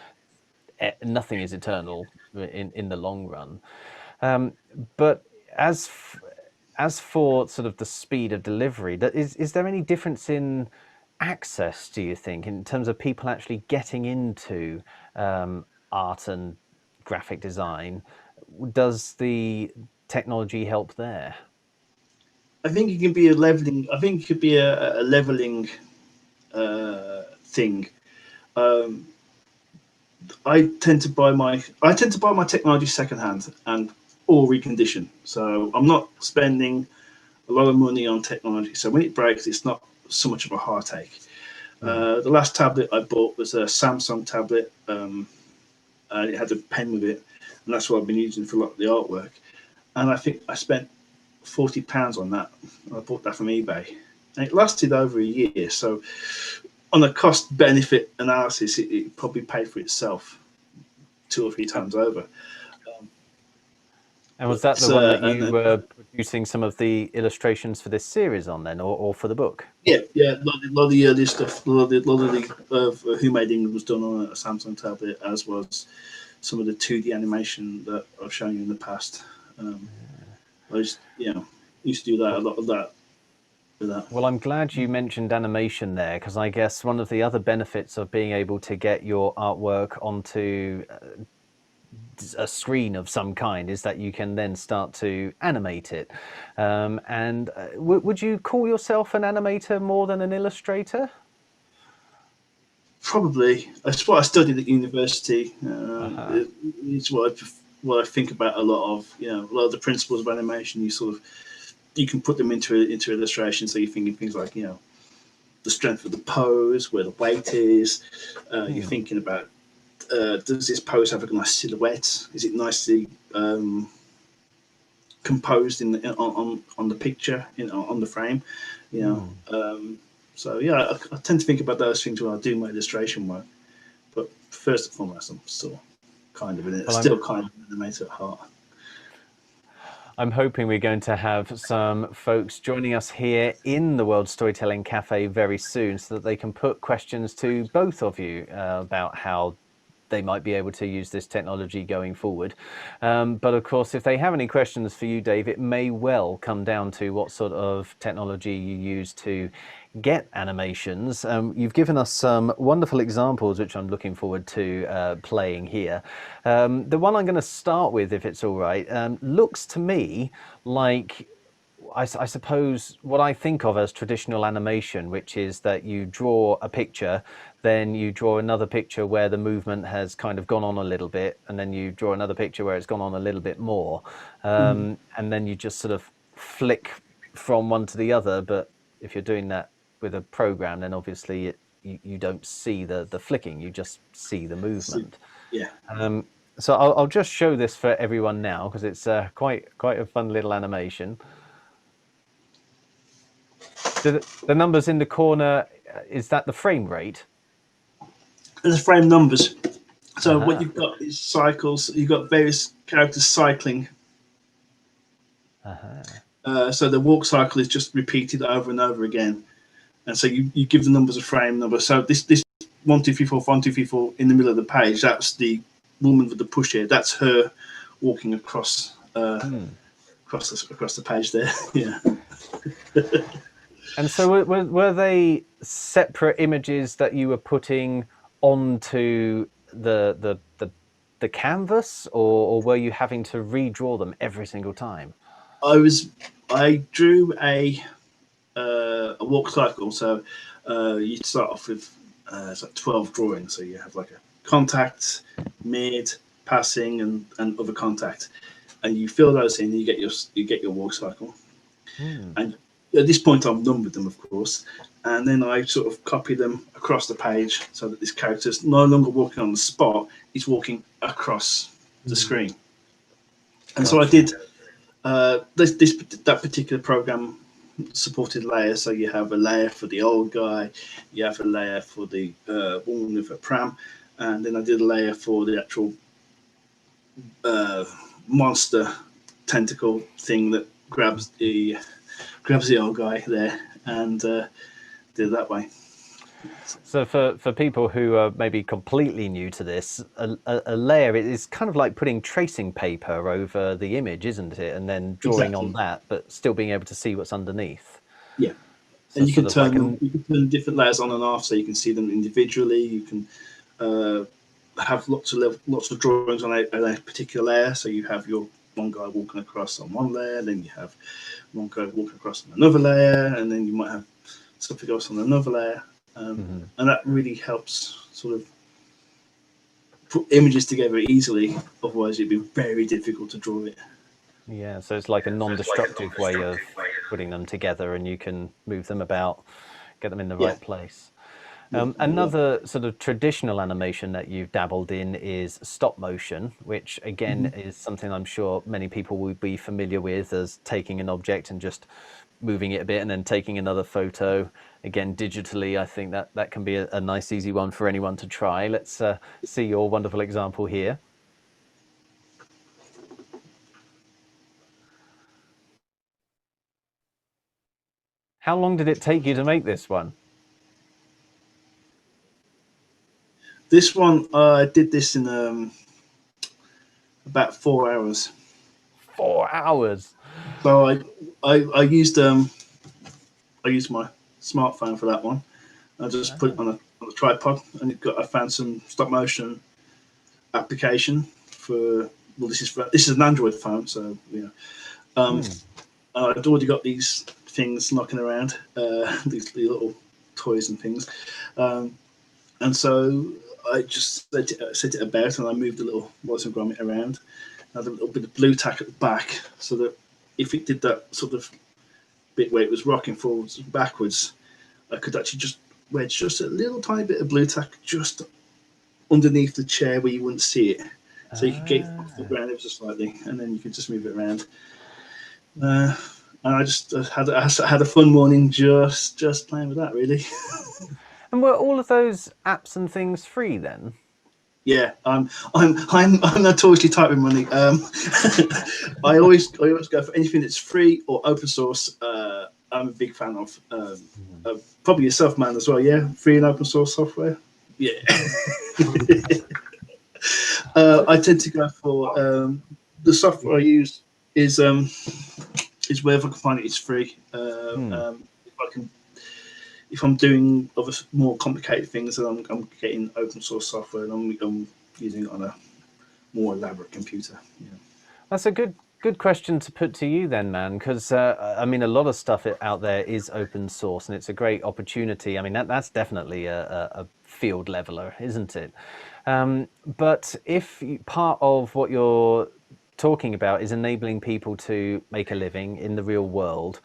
eternal in the long run. But as for sort of the speed of delivery, is there any difference in access, do you think, in terms of people actually getting into art and graphic design? Does the technology help there? I think it can be a leveling. I think it could be a leveling thing. I tend to buy my technology secondhand and or recondition. So I'm not spending a lot of money on technology. So when it breaks, it's not so much of a heartache. The last tablet I bought was a Samsung tablet. And it had a pen with it, and that's what I've been using for a lot of the artwork. And I think I spent £40 on that. I bought that from eBay, and it lasted over a year. So, on a cost-benefit analysis, it probably paid for itself 2 or 3 times over. And was that the one that you were producing some of the illustrations for this series on then, or for the book? Yeah. A lot of the early stuff, a lot of the Who Made England was done on a Samsung tablet, as was some of the 2D animation that I've shown you in the past. I just, used to do that, a lot of that. Well, I'm glad you mentioned animation there, because I guess one of the other benefits of being able to get your artwork onto a screen of some kind is that you can then start to animate it. And would you call yourself an animator more than an illustrator? Probably. That's what I studied at university. It's what I think about a lot of. A lot of the principles of animation. You can put them into illustration. So you're thinking things like the strength of the pose, where the weight is. You're thinking about does this pose have a nice silhouette? Is it nicely composed on the picture, on the frame? So yeah, I tend to think about those things when I do my illustration work. But first and foremost, I'm still kind of an animator at heart. I'm hoping we're going to have some folks joining us here in the World Storytelling Cafe very soon, so that they can put questions to both of you about how they might be able to use this technology going forward. But of course, if they have any questions for you, Dave, it may well come down to what sort of technology you use to get animations. You've given us some wonderful examples, which I'm looking forward to playing here. The one I'm going to start with, if it's all right, looks to me like I suppose what I think of as traditional animation, which is that you draw a picture, then you draw another picture where the movement has kind of gone on a little bit, and then you draw another picture where it's gone on a little bit more, and then you just sort of flick from one to the other. But if you're doing that with a program, then obviously you don't see the flicking, you just see the movement. Yeah. So I'll just show this for everyone now, because it's quite a fun little animation. The numbers in the corner, is that the frame rate? And the frame numbers. So what you've got is cycles. You've got various characters cycling. So the walk cycle is just repeated over and over again. And so you give the numbers a frame number. So this 1, 2, 3, 4, 1, 2, 3, 4 in the middle of the page, that's the woman with the pushchair. That's her walking across across the page there. Yeah. And so were they separate images that you were putting onto the canvas, or were you having to redraw them every single time? I drew a walk cycle. So you start off with it's like 12 drawings. So you have like a contact, mid, passing, and other contact, and you fill those in. And you get your walk cycle, and at this point I've numbered them, of course, and then I sort of copy them across the page so that this character's no longer walking on the spot; he's walking across the screen. And so I did that particular program supported layers. So you have a layer for the old guy, you have a layer for the woman with a pram, and then I did a layer for the actual monster tentacle thing that grabs the old guy there, and did it that way. So for people who are maybe completely new to this, a layer is kind of like putting tracing paper over the image, isn't it? And then drawing on that, but still being able to see what's underneath. Yeah. So and you can turn different layers on and off, so you can see them individually. You can have lots of drawings on a particular layer. So you have your one guy walking across on one layer, then you have one guy walking across on another layer, and then you might have something else on another layer. And that really helps sort of put images together easily. Otherwise, it'd be very difficult to draw it. Yeah, so it's like a non-destructive way of putting them together, and you can move them about, get them in the right place. Another sort of traditional animation that you've dabbled in is stop motion, which again is something I'm sure many people will be familiar with as taking an object and just moving it a bit and then taking another photo. Again, digitally, I think that can be a nice, easy one for anyone to try. Let's see your wonderful example here. How long did it take you to make this one? This one, I did this in about 4 hours. 4 hours. So I used my smartphone for that one. I just put it on a tripod, and I found some stop motion application for. Well, this is an Android phone, so I'd already got these things knocking around, these little toys and things, and so I just set it about, and I moved the little water and grommet around. I had a little bit of blue tack at the back, so that if it did that sort of bit where it was rocking forwards and backwards, I could actually just wedge just a little tiny bit of blue tack just underneath the chair where you wouldn't see it, so you could get it off the ground ever so slightly, and then you could just move it around. And I just had a fun morning just playing with that, really. And were all of those apps and things free then? Yeah, I'm notoriously tight with money. I always go for anything that's free or open source. I'm a big fan of probably yourself, man, as well. Yeah, free and open source software. Yeah. I tend to go for the software I use is wherever I can find it. It's free. If I'm doing other more complicated things, then I'm getting open source software, and I'm using it on a more elaborate computer. Yeah. That's a good question to put to you then, man, because I mean, a lot of stuff out there is open source, and it's a great opportunity. I mean, that's definitely a field leveler, isn't it? But if part of what you're talking about is enabling people to make a living in the real world,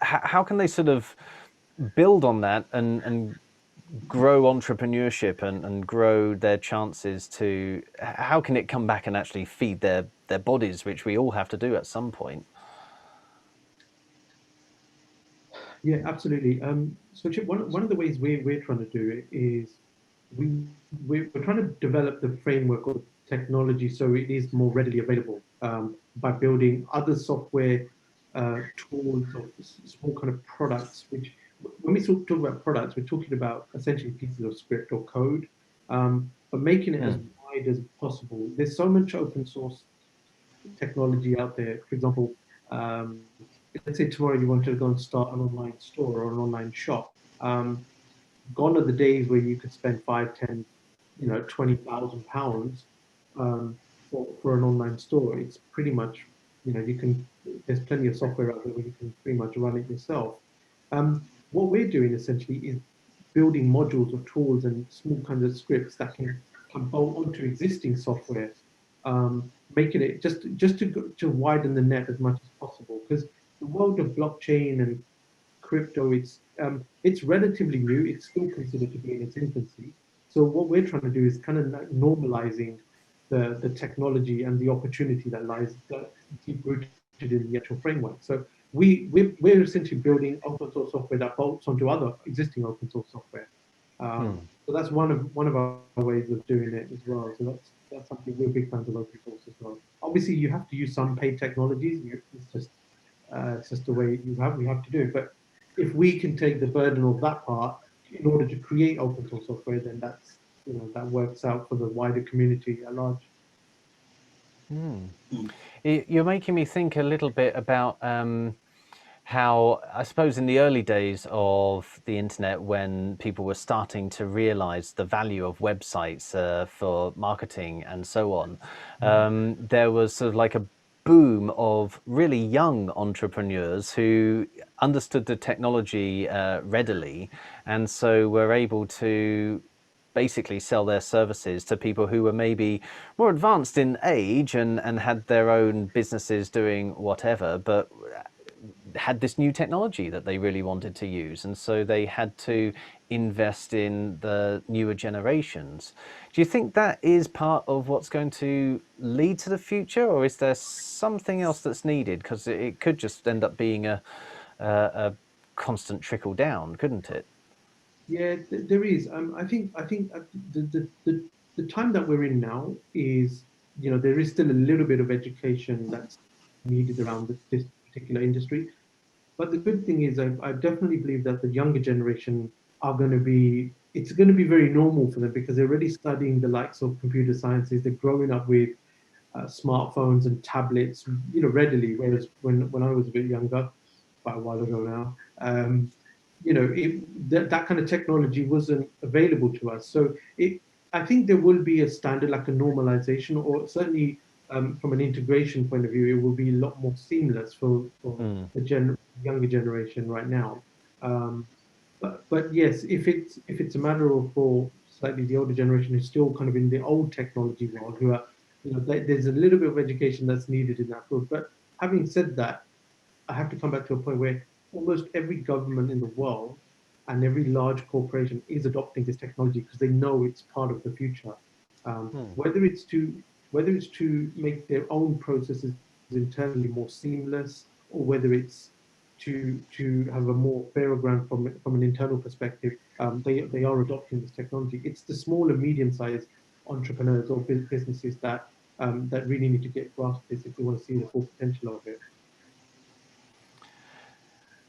how can they sort of build on that and grow entrepreneurship and grow their chances to, how can it come back and actually feed their bodies, which we all have to do at some point? Yeah, absolutely. So Chip, one of the ways we're trying to do it is we we're trying to develop the framework or technology so it is more readily available by building other software tools or small kind of products. Which when we talk about products, we're talking about essentially pieces of script or code, but making it as wide as possible. There's so much open source technology out there. For example, um, let's say tomorrow you want to go and start an online store or an online shop. Gone are the days where you could spend 5, 10, 20,000 pounds for an online store. It's pretty much, you can. There's plenty of software out there where you can pretty much run it yourself. What we're doing essentially is building modules or tools and small kinds of scripts that can bolt onto existing software, making it just to widen the net as much as possible. Because the world of blockchain and crypto, it's relatively new. It's still considered to be in its infancy. So what we're trying to do is kind of normalizing the technology and the opportunity that lies deep rooted in the actual framework. So we're essentially building open source software that bolts onto other existing open source software. So that's one of our ways of doing it as well. So that's something we're big fans of open source as well. Obviously, you have to use some paid technologies. It's just the way we have to do it. But if we can take the burden of that part in order to create open source software, then that works out for the wider community at large. You're making me think a little bit about how, I suppose, in the early days of the internet, when people were starting to realize the value of websites for marketing and so on, there was sort of like a boom of really young entrepreneurs who understood the technology readily, and so were able to basically sell their services to people who were maybe more advanced in age and had their own businesses doing whatever, but had this new technology that they really wanted to use, and so they had to invest in the newer generations. Do you think that is part of what's going to lead to the future, or is there something else that's needed? Because it could just end up being a constant trickle down, couldn't it? Yeah, there is. I think the time that we're in now is, there is still a little bit of education that's needed around this particular industry. But the good thing is, I definitely believe that the younger generation are going to be, it's going to be very normal for them because they're already studying the likes of computer sciences. They're growing up with smartphones and tablets, readily. Whereas when I was a bit younger, quite a while ago now, that kind of technology wasn't available to us. So I think there will be a standard, like a normalization, or certainly from an integration point of view, it will be a lot more seamless for the younger generation right now. But yes, if it's a matter of for slightly the older generation who's still kind of in the old technology world, who are, there's a little bit of education that's needed in that field. But having said that, I have to come back to a point where almost every government in the world and every large corporation is adopting this technology because they know it's part of the future. Whether it's to make their own processes internally more seamless, or whether it's to have a more fairer ground from an internal perspective, they are adopting this technology. It's the small and medium sized entrepreneurs or businesses that really need to get grasped this if they want to see the full potential of it.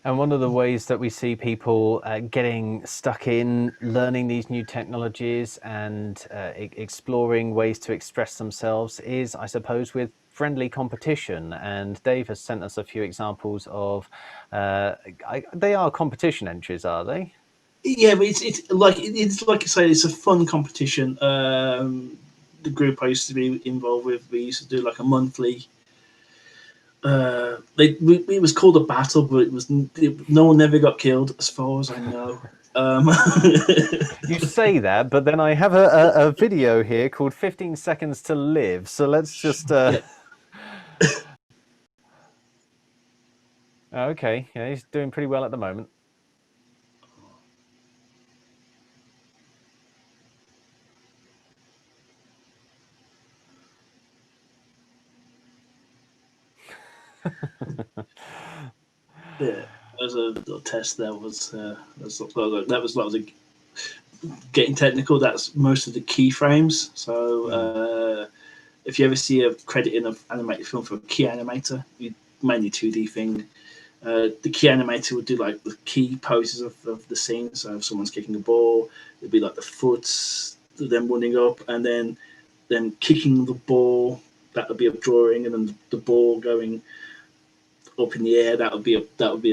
And one of the ways that we see people getting stuck in learning these new technologies and exploring ways to express themselves is, I suppose, with friendly competition. And Dave has sent us a few examples of, they are competition entries, are they? Yeah, but it's like you say, it's a fun competition. The group I used to be involved with, we used to do like a monthly. It was called a battle, but no one ever got killed, as far as I know. Um, You say that, but then I have a video here called 15 Seconds to Live. So let's just... yeah, Okay, yeah, he's doing pretty well at the moment. yeah. as a little test, that was like getting technical. That's most of the keyframes. So if you ever see a credit in an animated film for a key animator, mainly 2D thing. The key animator would do like the key poses of the scene. So if someone's kicking a ball, it'd be like the foot, them running up, and then kicking the ball. That would be a drawing, and then the ball going up in the air. That would be a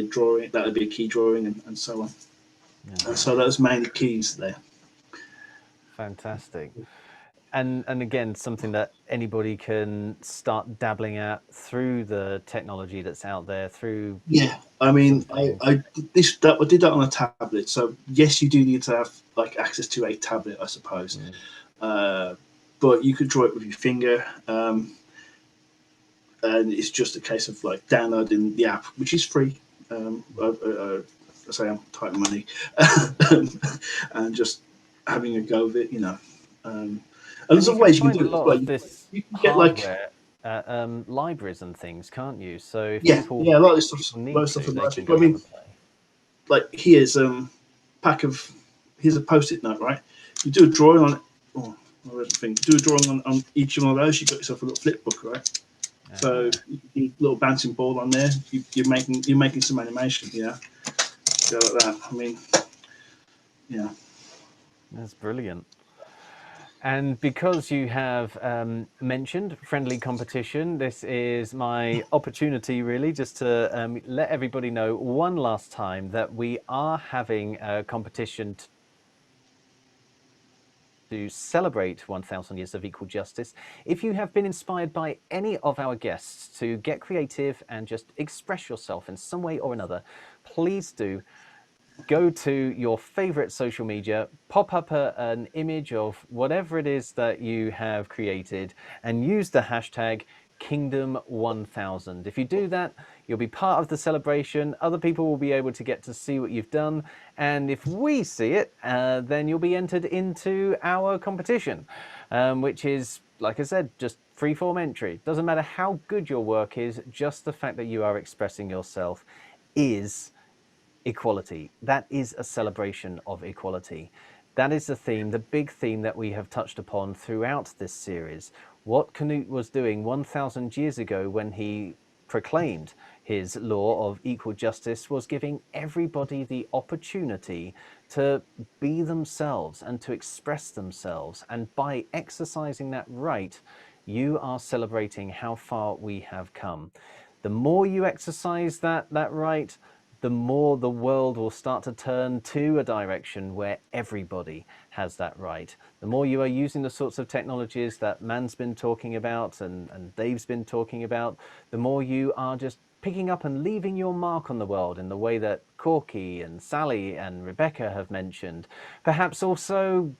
drawing. That would be a key drawing, and so on. Yeah. So that was mainly keys there. Fantastic. And again, something that anybody can start dabbling at through the technology that's out there. Through I mean, I did that on a tablet. So yes, you do need to have like access to a tablet, I suppose. But you could draw it with your finger, and it's just a case of like downloading the app, which is free. I say I'm tight money, and just having a go of it, And there's other ways you can do it. Well, you can get like libraries and things, can't you? So if a lot of this stuff. I mean, like here's a post-it note, right? You do a drawing on it. Oh, do a drawing on each one of those. You've got yourself a little flip book, right? So you little bouncing ball on there. You're making some animation, So like that. I mean, that's brilliant. And because you have mentioned friendly competition, this is my opportunity really just to let everybody know one last time that we are having a competition to celebrate 1,000 years of equal justice. If you have been inspired by any of our guests to get creative and just express yourself in some way or another, please do go to your favorite social media, pop up an image of whatever it is that you have created and use the hashtag Kingdom1000. If you do that, you'll be part of the celebration. Other people will be able to get to see what you've done. And if we see it, then you'll be entered into our competition, which is, like I said, just free-form entry. Doesn't matter how good your work is, just the fact that you are expressing yourself is equality. That is a celebration of equality. That is the theme, the big theme that we have touched upon throughout this series. What Canute was doing 1,000 years ago when he proclaimed his law of equal justice was giving everybody the opportunity to be themselves and to express themselves. And by exercising that right, you are celebrating how far we have come. The more you exercise that right, the more the world will start to turn to a direction where everybody has that right. The more you are using the sorts of technologies that Mann's been talking about and Dave's been talking about, the more you are just picking up and leaving your mark on the world in the way that Corky and Sally and Rebecca have mentioned. Perhaps also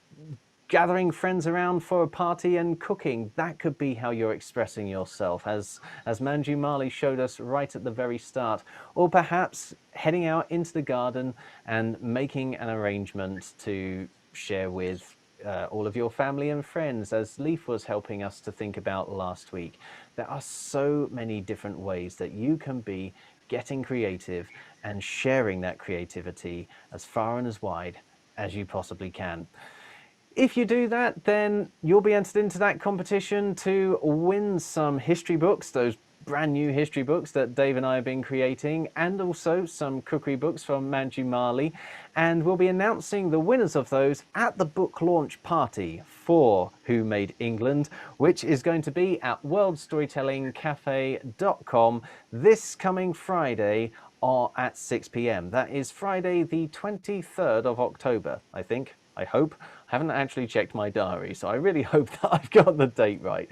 gathering friends around for a party and cooking. That could be how you're expressing yourself, as Manju Mali showed us right at the very start. Or perhaps heading out into the garden and making an arrangement to share with all of your family and friends, as Leaf was helping us to think about last week. There are so many different ways that you can be getting creative and sharing that creativity as far and as wide as you possibly can. If you do that, then you'll be entered into that competition to win some history books, those brand new history books that Dave and I have been creating, and also some cookery books from Manju Mali. And we'll be announcing the winners of those at the book launch party for Who Made England, which is going to be at worldstorytellingcafe.com this coming Friday or at 6 p.m. That is Friday the 23rd of October, I think. I hope. I haven't actually checked my diary, so I really hope that I've got the date right.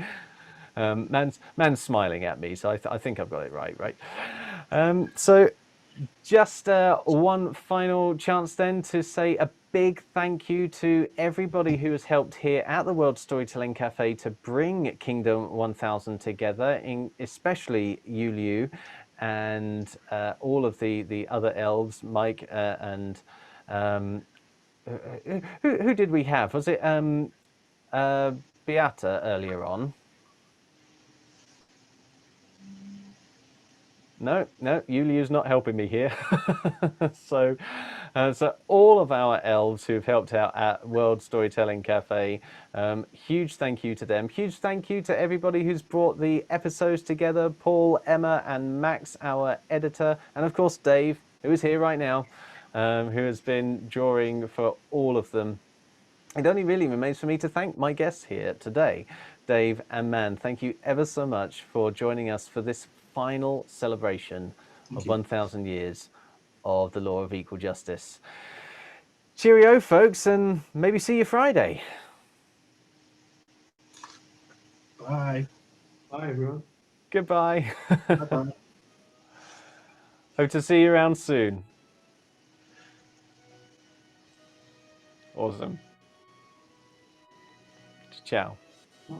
Man's smiling at me, so I think I've got it right? So just one final chance then to say a big thank you to everybody who has helped here at the World Storytelling Cafe to bring Kingdom 1000 together, especially you, Liu, and all of the other elves, Mike and... who did we have? Was it Beata earlier on? No, Yuliu's not helping me here. So all of our elves who've helped out at World Storytelling Cafe, huge thank you to them. Huge thank you to everybody who's brought the episodes together. Paul, Emma, and Max, our editor, and of course Dave, who is here right now, who has been drawing for all of them. It only really remains for me to thank my guests here today, Dave and Mann. Thank you ever so much for joining us for this final celebration of 1,000 years of the law of equal justice. Cheerio, folks, and maybe see you Friday. Bye. Bye, everyone. Goodbye. Bye. Hope to see you around soon. Awesome. Ciao. Bye.